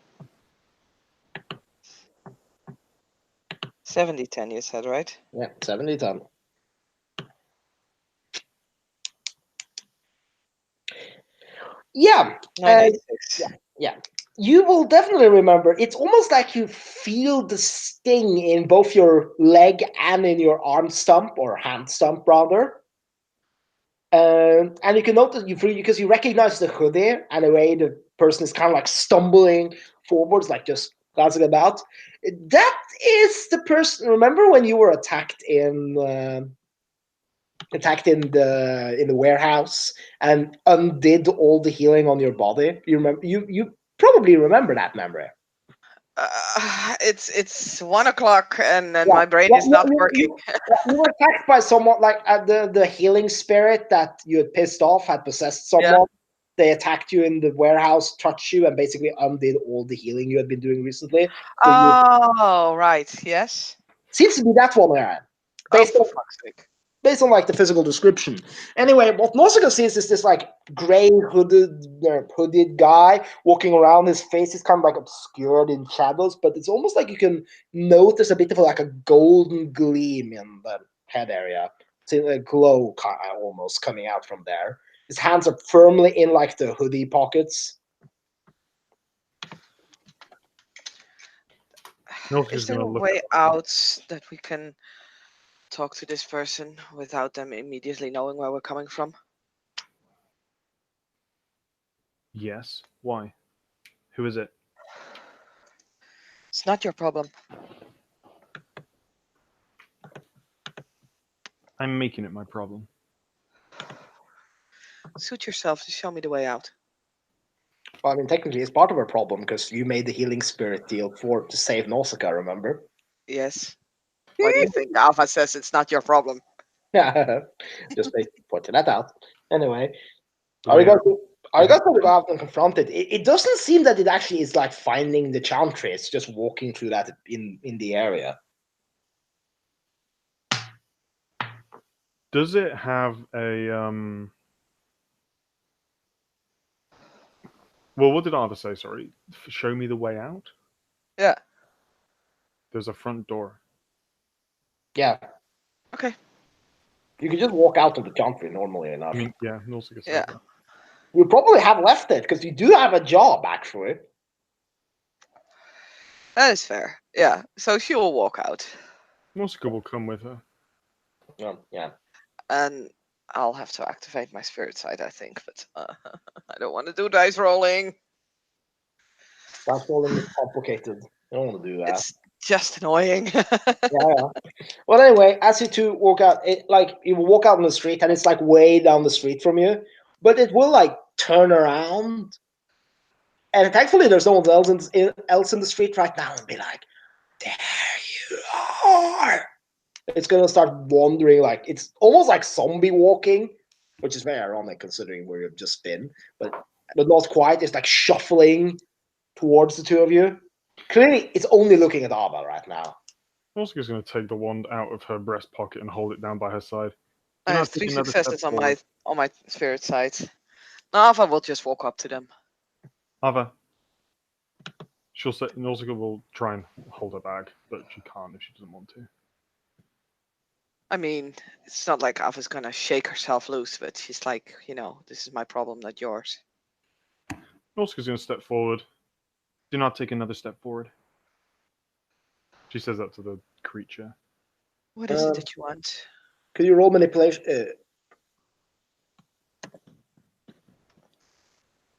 70-10, you said, right? Yeah, 70 10. Yeah. 96. Yeah. You will definitely remember. It's almost like you feel the sting in both your leg and in your arm stump or hand stump, rather. And you can notice because you recognize the hoodie and the way the person is kind of like stumbling forwards, like just glancing about. That is the person. Remember when you were attacked in the warehouse and undid all the healing on your body? You remember? You probably remember that memory. It's 1 o'clock and then Yeah, my brain yeah, is not working. you were attacked by someone like the healing spirit that you had pissed off had possessed Yeah. someone. They attacked you in the warehouse, touched you, and basically undid all the healing you had been doing recently. So Oh, right. Yes. seems to be that one there, Oh, based for on fuck's sake. like the physical description. Anyway, what Nausicaa sees is this like gray hooded guy walking around. His face is kind of like obscured in shadows, but it's almost like you can notice a bit of like a golden gleam in the head area. It's a glow almost coming out from there. His hands are firmly in like the hoodie pockets. Nautica's Is there gonna a look way at them. out that we can talk to this person without them immediately knowing where we're coming from? Yes. Why? Who is it? It's not your problem. I'm making it my problem. Suit yourself to show me the way out. Well, I mean, technically, it's part of our problem because you made the healing spirit deal to save Nausicaa. Remember? Yes. Why do you think Alpha says it's not your problem? Yeah, just pointing that out. Anyway, The are you way guys out. going to go out and confront it? It doesn't seem that it actually is like finding the chantry. It's just walking through that in the area. Does it have a Well, what did Ava say? Sorry. Show me the way out. Yeah. There's a front door. Yeah, Okay. you can just walk out of the chantry normally enough. I mean, yeah, Nausicaa says Yeah. that. You probably have left it because you do have a job actually. That is fair. Yeah. So she will walk out. Nausicaa will come with her. Yeah. And I'll have to activate my spirit side, I think, but I don't want to do dice rolling. That's all complicated. I don't want to do that. It's just annoying. Yeah. Well, anyway, as you two walk out, you will walk out on the street, and it's like way down the street from you, but it will like turn around, and thankfully there's no one else in the street right now, and be like, "There you are." It's gonna start wandering, like it's almost like zombie walking, which is very ironic considering where you've just been, but not quite. It's like shuffling towards the two of you. Clearly, it's only looking at Abba right now. Nausicaa's going to take the wand out of her breast pocket and hold it down by her side. I Do have not take 3 another step successes on forward. my spirit side. Nava will just walk up to them. Ava. She'll say Nausicaa will try and hold her back, but she can't if she doesn't want to. I mean, it's not like Ava's gonna shake herself loose, but she's like, this is my problem, not yours. Nausicaa's going to step forward. Do not take another step forward. She says that to the creature. What is it that you want? Could you roll manipulation?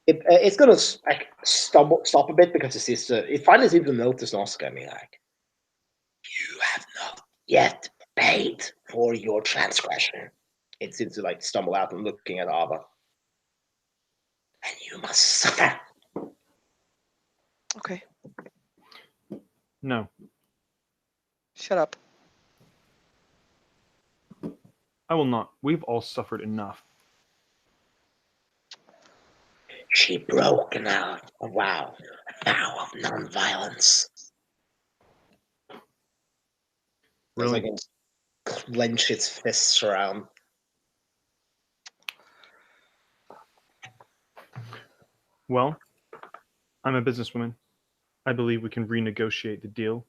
It's gonna like stop a bit because it finally seems to notice Nausicaa. I mean, like, you have not yet paid for your transgression. It seems to like stumble out and looking at Ava. And you must suffer. Okay, No, shut up. I will not. We've all suffered enough. She broke a vow of non-violence. Really? It's like clench its fists around. Well, I'm a businesswoman. I believe we can renegotiate the deal.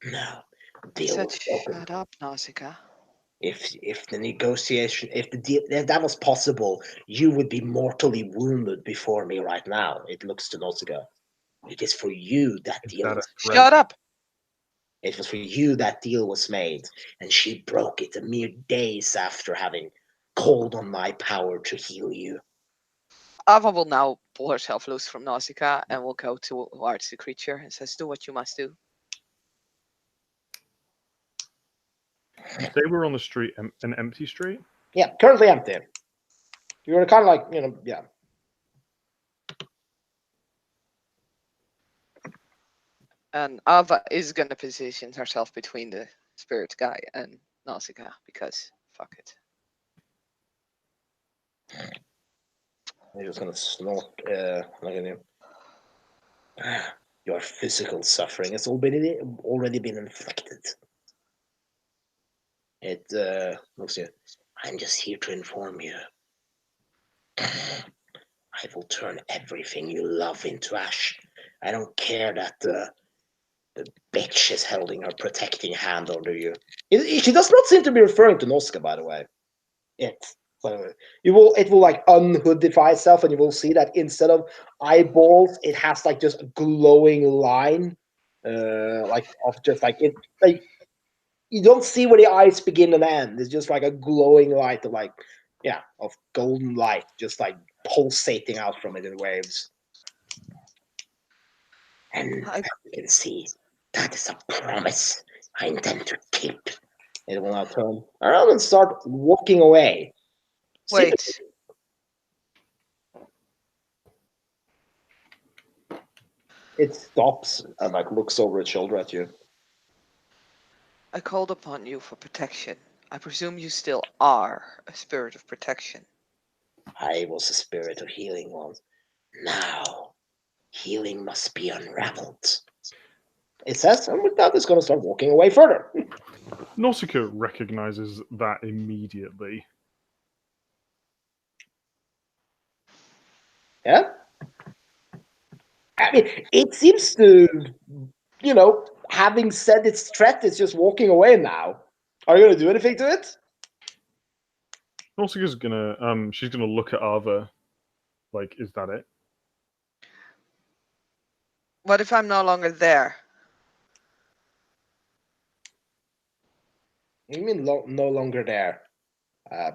No, I deal said, was broken. shut up, Nausicaa. If the negotiation, if that was possible, you would be mortally wounded before me right now. It looks to Nausicaa. It is for you that Is deal that a was threat? Shut up! It was for you that deal was made, and she broke it a mere days after having called on my power to heal you. Ava will now pull herself loose from Nausicaa and will go towards the creature and says, do what you must do. You say we're on the street, an empty street? Yeah, currently empty. You're kind of like, yeah. And Ava is going to position herself between the spirit guy and Nausicaa because fuck it. You're just gonna snort like at you. Your physical suffering has already been inflicted. It looks at you. I'm just here to inform you. I will turn everything you love into ash. I don't care that the bitch is holding her protecting hand over you. She does not seem to be referring to Noska, by the way. It will like unhoodify itself, and you will see that instead of eyeballs, it has like just a glowing line, like of just like it like you don't see where the eyes begin and end. It's just like a glowing light of of golden light, just like pulsating out from it in waves. And I- as you can see, that is a promise I intend to keep. It will now turn around and start walking away. Wait. It stops and like looks over its shoulder at you. I called upon you for protection. I presume you still are a spirit of protection. I was a spirit of healing once. Now, healing must be unraveled. It says, and with that, it's going to start walking away further. Nausicaa recognizes that immediately. Yeah? I mean, it seems to, having said its threat, it's just walking away now. Are you going to do anything to it? Nausicaa's gonna she's gonna look at Ava like, is that it? What if I'm no longer there? You mean no longer there? Ava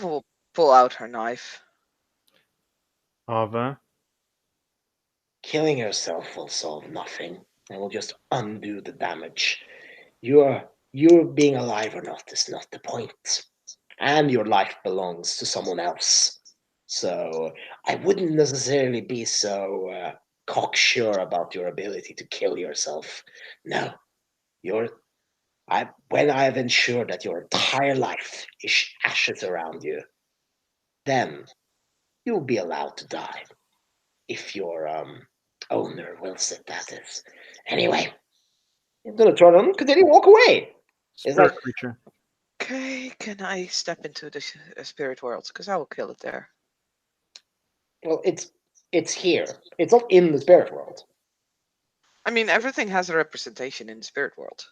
will pull out her knife. Ava, killing yourself will solve nothing. It will just undo the damage. You're being alive or not is not the point. And your life belongs to someone else. So I wouldn't necessarily be so cocksure about your ability to kill yourself. No, when I have ensured that your entire life is ashes around you, then you'll be allowed to die if your owner wills it. That is. Anyway, I'm gonna turn on, continue, walk away. It's Spirit like, creature. Okay, can I step into the spirit world? Because I will kill it there. well, it's here. It's not in the spirit world. I mean, everything has a representation in the spirit world.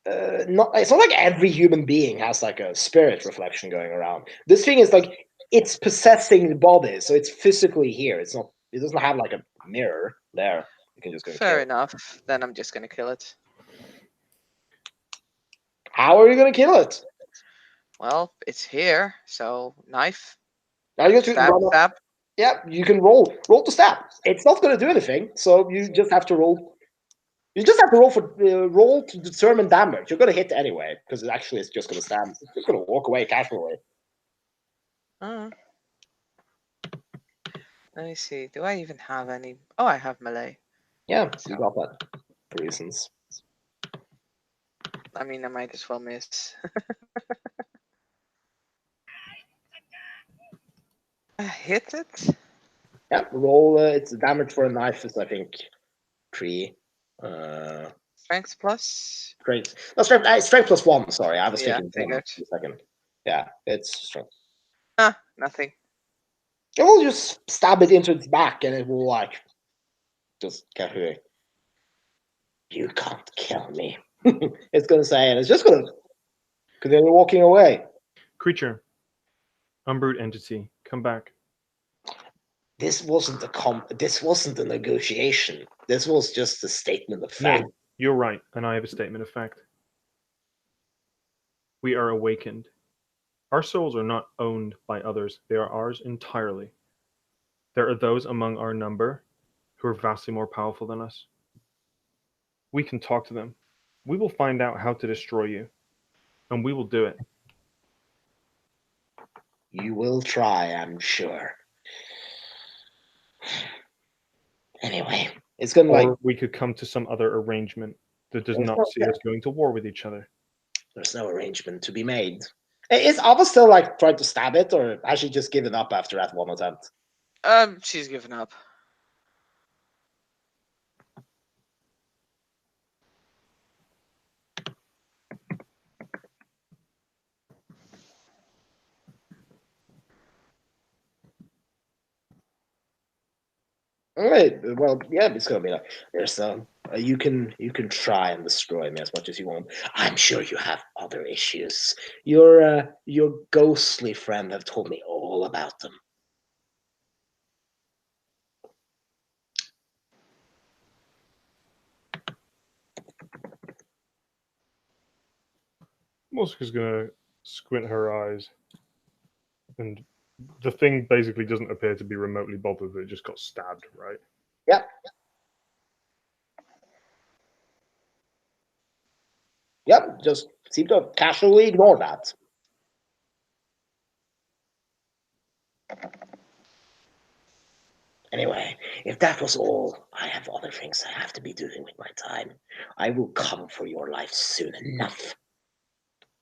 It's not like every human being has like a spirit reflection going around. This thing is like it's possessing the body, so it's physically here. It's not. It doesn't have like a mirror there. You can just go and kill Fair it. enough. Then I'm just gonna kill it. How are you gonna kill it? Well, it's here, so knife. Now you have to Stab, run up. stab. Yeah, you can roll to stab. It's not gonna do anything, so you just have to roll. You just have to roll to determine damage. You're gonna hit anyway because it actually is just gonna stab. It's just gonna walk away casually. Let me see. Do I even have any? Oh, I have melee. Yeah, you got that for reasons. I mean, I might as well miss. I hit it. Yeah, roll. It's damage for a knife is I think 3. Strength plus. Strength. No, strength plus 1. Sorry, I was Yeah, thinking 1 figured. for a second. Yeah, it's strength. Ah, nothing. It will just stab it into its back, and it will like just get away. You can't kill me. It's gonna say, and it's just gonna continue walking away. Creature. Unbrewed entity. Come back. This wasn't This wasn't a negotiation. This was just a statement of fact. No, you're right, and I have a statement of fact. We are awakened. Our souls are not owned by others, they are ours entirely. There are those among our number who are vastly more powerful than us. We can talk to them. We will find out how to destroy you, and we will do it. You will try, I'm sure. Anyway, it's gonna like Or we could come to some other arrangement that does not see us going to war with each other. there's no arrangement to be made. Is Ava still like trying to stab it, or has she just given up after that one attempt? She's given up. Alright, well, yeah, it's gonna be like there's you can try and destroy me as much as you want. I'm sure you have other issues. Your ghostly friend have told me all about them. Muska's gonna squint her eyes, and the thing basically doesn't appear to be remotely bothered that it just got stabbed, right? Yep. Yep, just seem to casually ignore that. Anyway, if that was all, I have other things I have to be doing with my time. I will come for your life soon enough.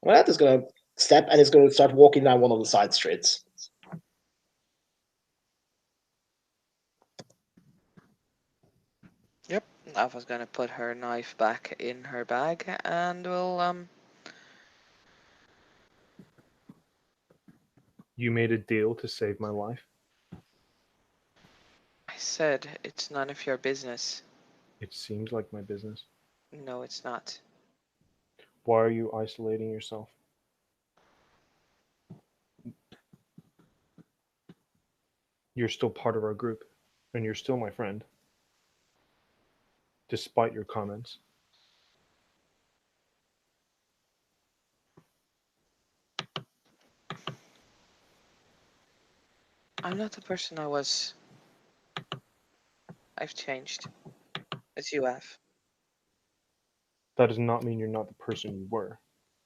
Well, that is gonna step and it's gonna start walking down one of the side streets. Yep. Alpha's gonna put her knife back in her bag, and we'll You made a deal to save my life. I said it's none of your business. It seems like my business. No, it's not. Why are you isolating yourself? You're still part of our group, and you're still my friend, despite your comments. I'm not the person I was I've changed, as you have. That does not mean you're not the person you were.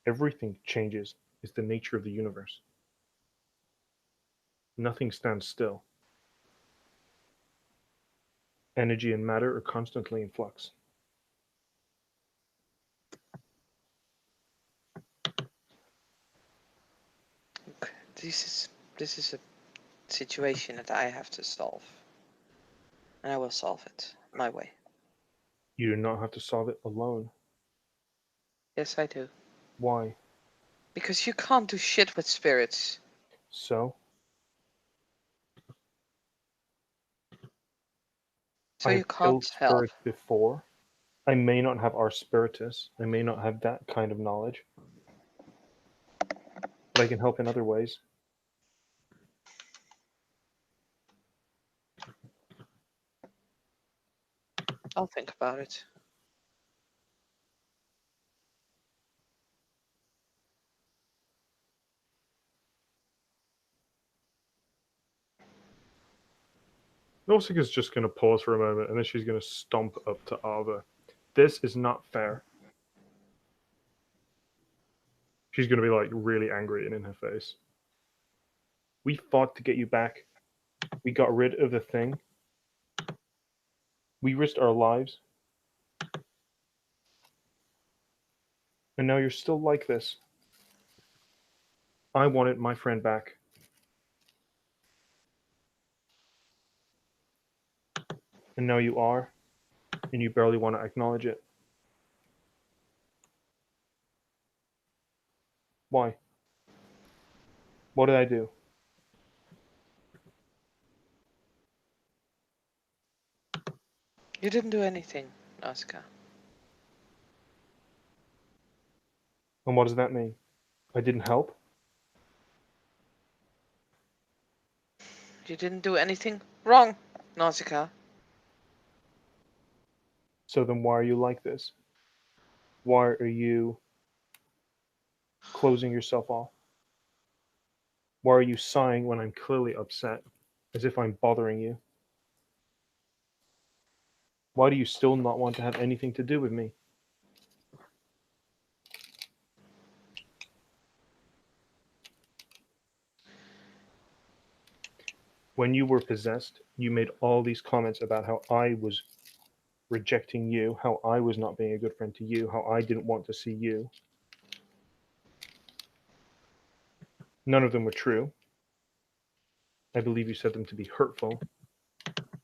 Everything changes. It's the nature of the universe. Nothing stands still. Energy and matter are constantly in flux. Okay. This is a situation that I have to solve, and I will solve it my way. You do not have to solve it alone. Yes, I do. Why? Because you can't do shit with spirits. So, So I you have can't killed help. spirits before. I may not have our spiritus. I may not have that kind of knowledge. But I can help in other ways. I'll think about it. Nausicaa's just going to pause for a moment and then she's going to stomp up to Ava. This is not fair. She's going to be like really angry and in her face. We fought to get you back. We got rid of the thing. We risked our lives. And now you're still like this. I wanted my friend back. And now you are. And you barely want to acknowledge it. Why? What did I do? You didn't do anything, Nausicaa. And what does that mean? I didn't help? You didn't do anything wrong, Nausicaa. So then why are you like this? Why are you closing yourself off? Why are you sighing when I'm clearly upset, as if I'm bothering you? Why do you still not want to have anything to do with me? When you were possessed, you made all these comments about how I was rejecting you, how I was not being a good friend to you, how I didn't want to see you. None of them were true. I believe you said them to be hurtful.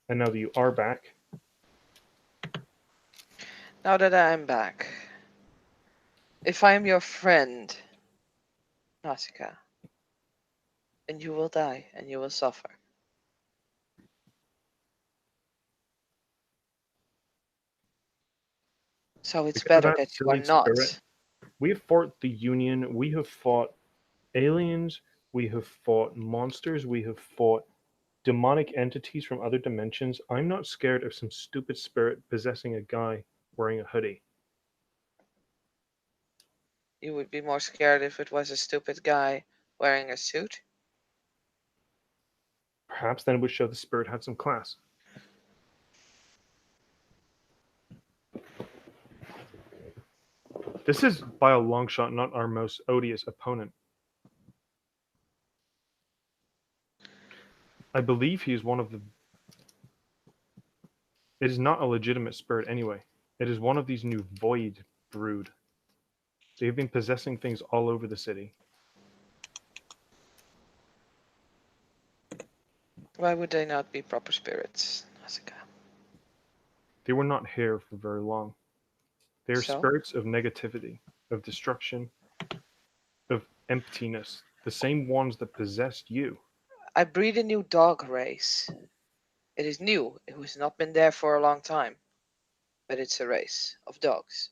And now that you are back, Now that I'm back, if I am your friend, Nausicaa, then you will die and you will suffer. So it's because of better that that you are silly spirit, not. we have fought the Union, we have fought aliens, we have fought monsters, we have fought demonic entities from other dimensions. I'm not scared of some stupid spirit possessing a guy wearing a hoodie. You would be more scared if it was a stupid guy wearing a suit. Perhaps then it would show the spirit had some class. This is by a long shot not our most odious opponent. I believe he is one of the. It is not a legitimate spirit anyway. It is one of these new void brood. They have been possessing things all over the city. Why would they not be proper spirits, Nausicaa? They were not here for very long. They are So? spirits of negativity, of destruction, of emptiness. The same ones that possessed you. I breed a new dog race. It is new. It has not been there for a long time. But it's a race of dogs.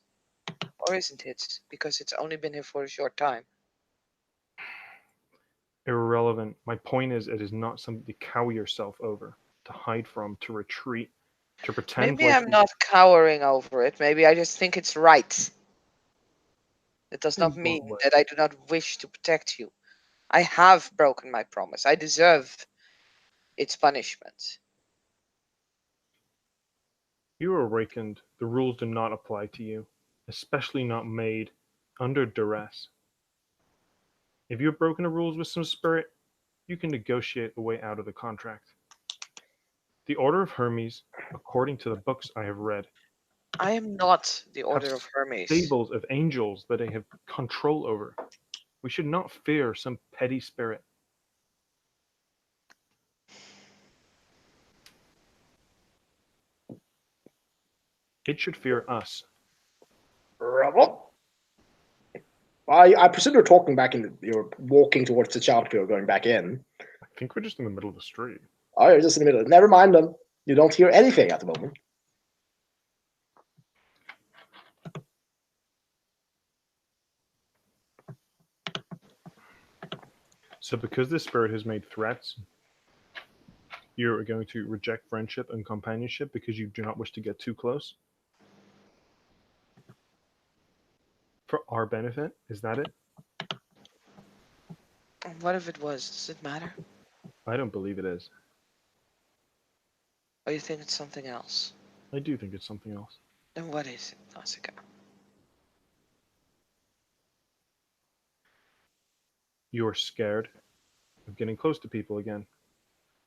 Or isn't it? Because it's only been here for a short time. Irrelevant. My point is, it is not something to cower yourself over, to hide from, to retreat, to pretend Maybe like I'm not cowering over it. Maybe I just think it's right. It does in not what mean way? that I do not wish to protect you. I have broken my promise. I deserve its punishment. You are awakened. The rules do not apply to you, especially not made under duress. If you have broken the rules with some spirit, you can negotiate a way out of the contract. The Order of Hermes, according to the books I have read, I am not the have Order of Hermes. stables of angels that they have control over. We should not fear some petty spirit. It should fear us. Robert? I presume you're talking back in. You're walking towards the child field, going back in. I think we're just in the middle of the street. Oh, you're just in the middle. Never mind them. You don't hear anything at the moment. So because this spirit has made threats, you're going to reject friendship and companionship because you do not wish to get too close? For our benefit? Is that it? What if it was? Does it matter? I don't believe it is. Or you think it's something else? I do think it's something else. Then what is it, Nausicaa? You are scared of getting close to people again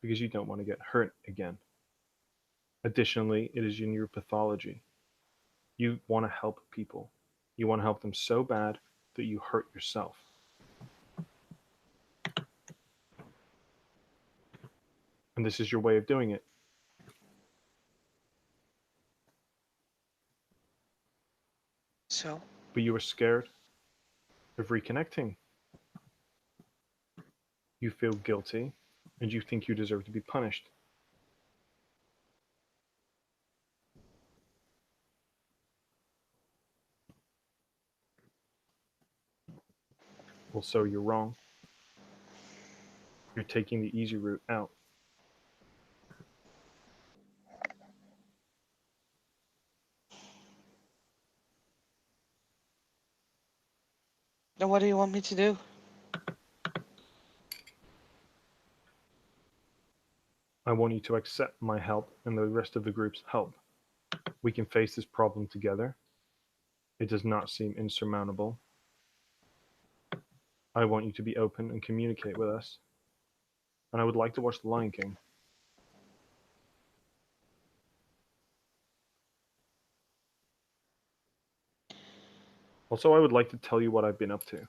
because you don't want to get hurt again. Additionally, it is in your pathology. You want to help people. You want to help them so bad that you hurt yourself. And this is your way of doing it. So? But you are scared of reconnecting. You feel guilty, and you think you deserve to be punished. Well, so you're wrong. You're taking the easy route out. Then what do you want me to do? I want you to accept my help and the rest of the group's help. We can face this problem together. It does not seem insurmountable. I want you to be open and communicate with us. And I would like to watch The Lion King. Also, I would like to tell you what I've been up to.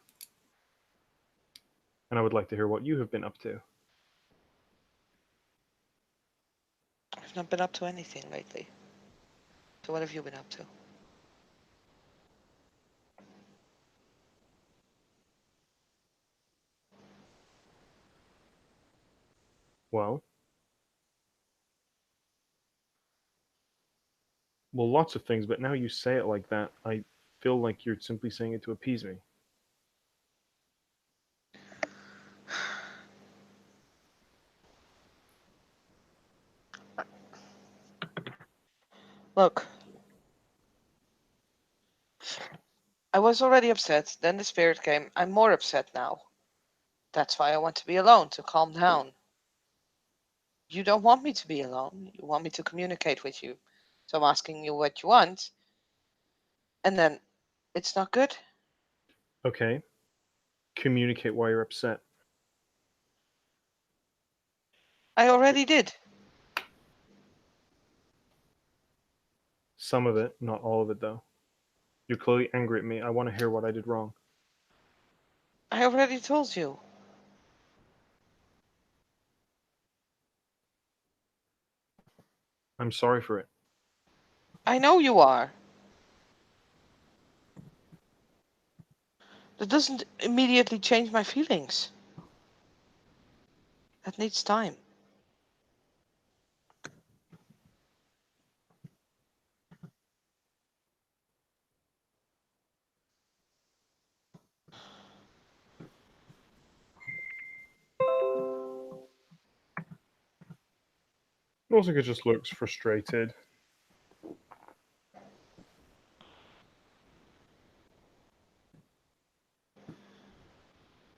And I would like to hear what you have been up to. I've not been up to anything lately. So what have you been up to? Well, lots of things, but now you say it like that, I feel like you're simply saying it to appease me. Look. I was already upset, then the spirit came. I'm more upset now. That's why I want to be alone, to calm down. You don't want me to be alone. You want me to communicate with you. So I'm asking you what you want. And then it's not good. Okay. Communicate why you're upset. I already did. Some of it, not all of it, though. You're clearly angry at me. I want to hear what I did wrong. I already told you. I'm sorry for it. I know you are. That doesn't immediately change my feelings. That needs time. Nausicaa just looks frustrated.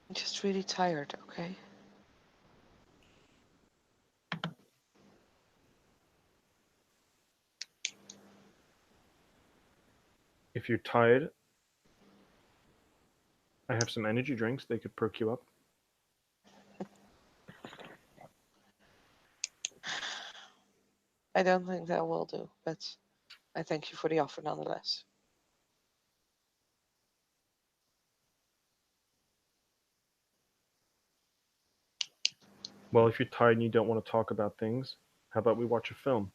I'm just really tired, okay? if you're tired, I have some energy drinks. They could perk you up. I don't think that will do, but I thank you for the offer nonetheless. Well, if you're tired and you don't want to talk about things, how about we watch a film?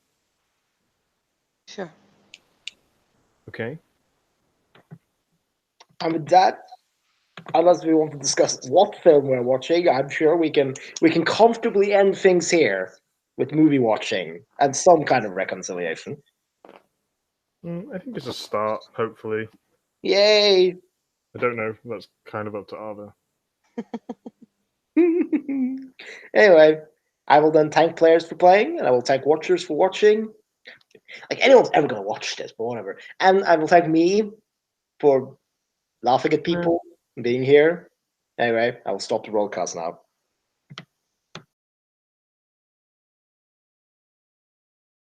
Sure. Okay? And with that, unless we want to discuss what film we're watching, I'm sure we can comfortably end things here with movie watching and some kind of reconciliation. I think it's a start, hopefully. Yay! I don't know. That's kind of up to Arva. Anyway, I will then thank players for playing, and I will thank watchers for watching. Like anyone's ever gonna watch this, but whatever. And I will thank me for laughing at people and being here. Anyway, I will stop the broadcast now.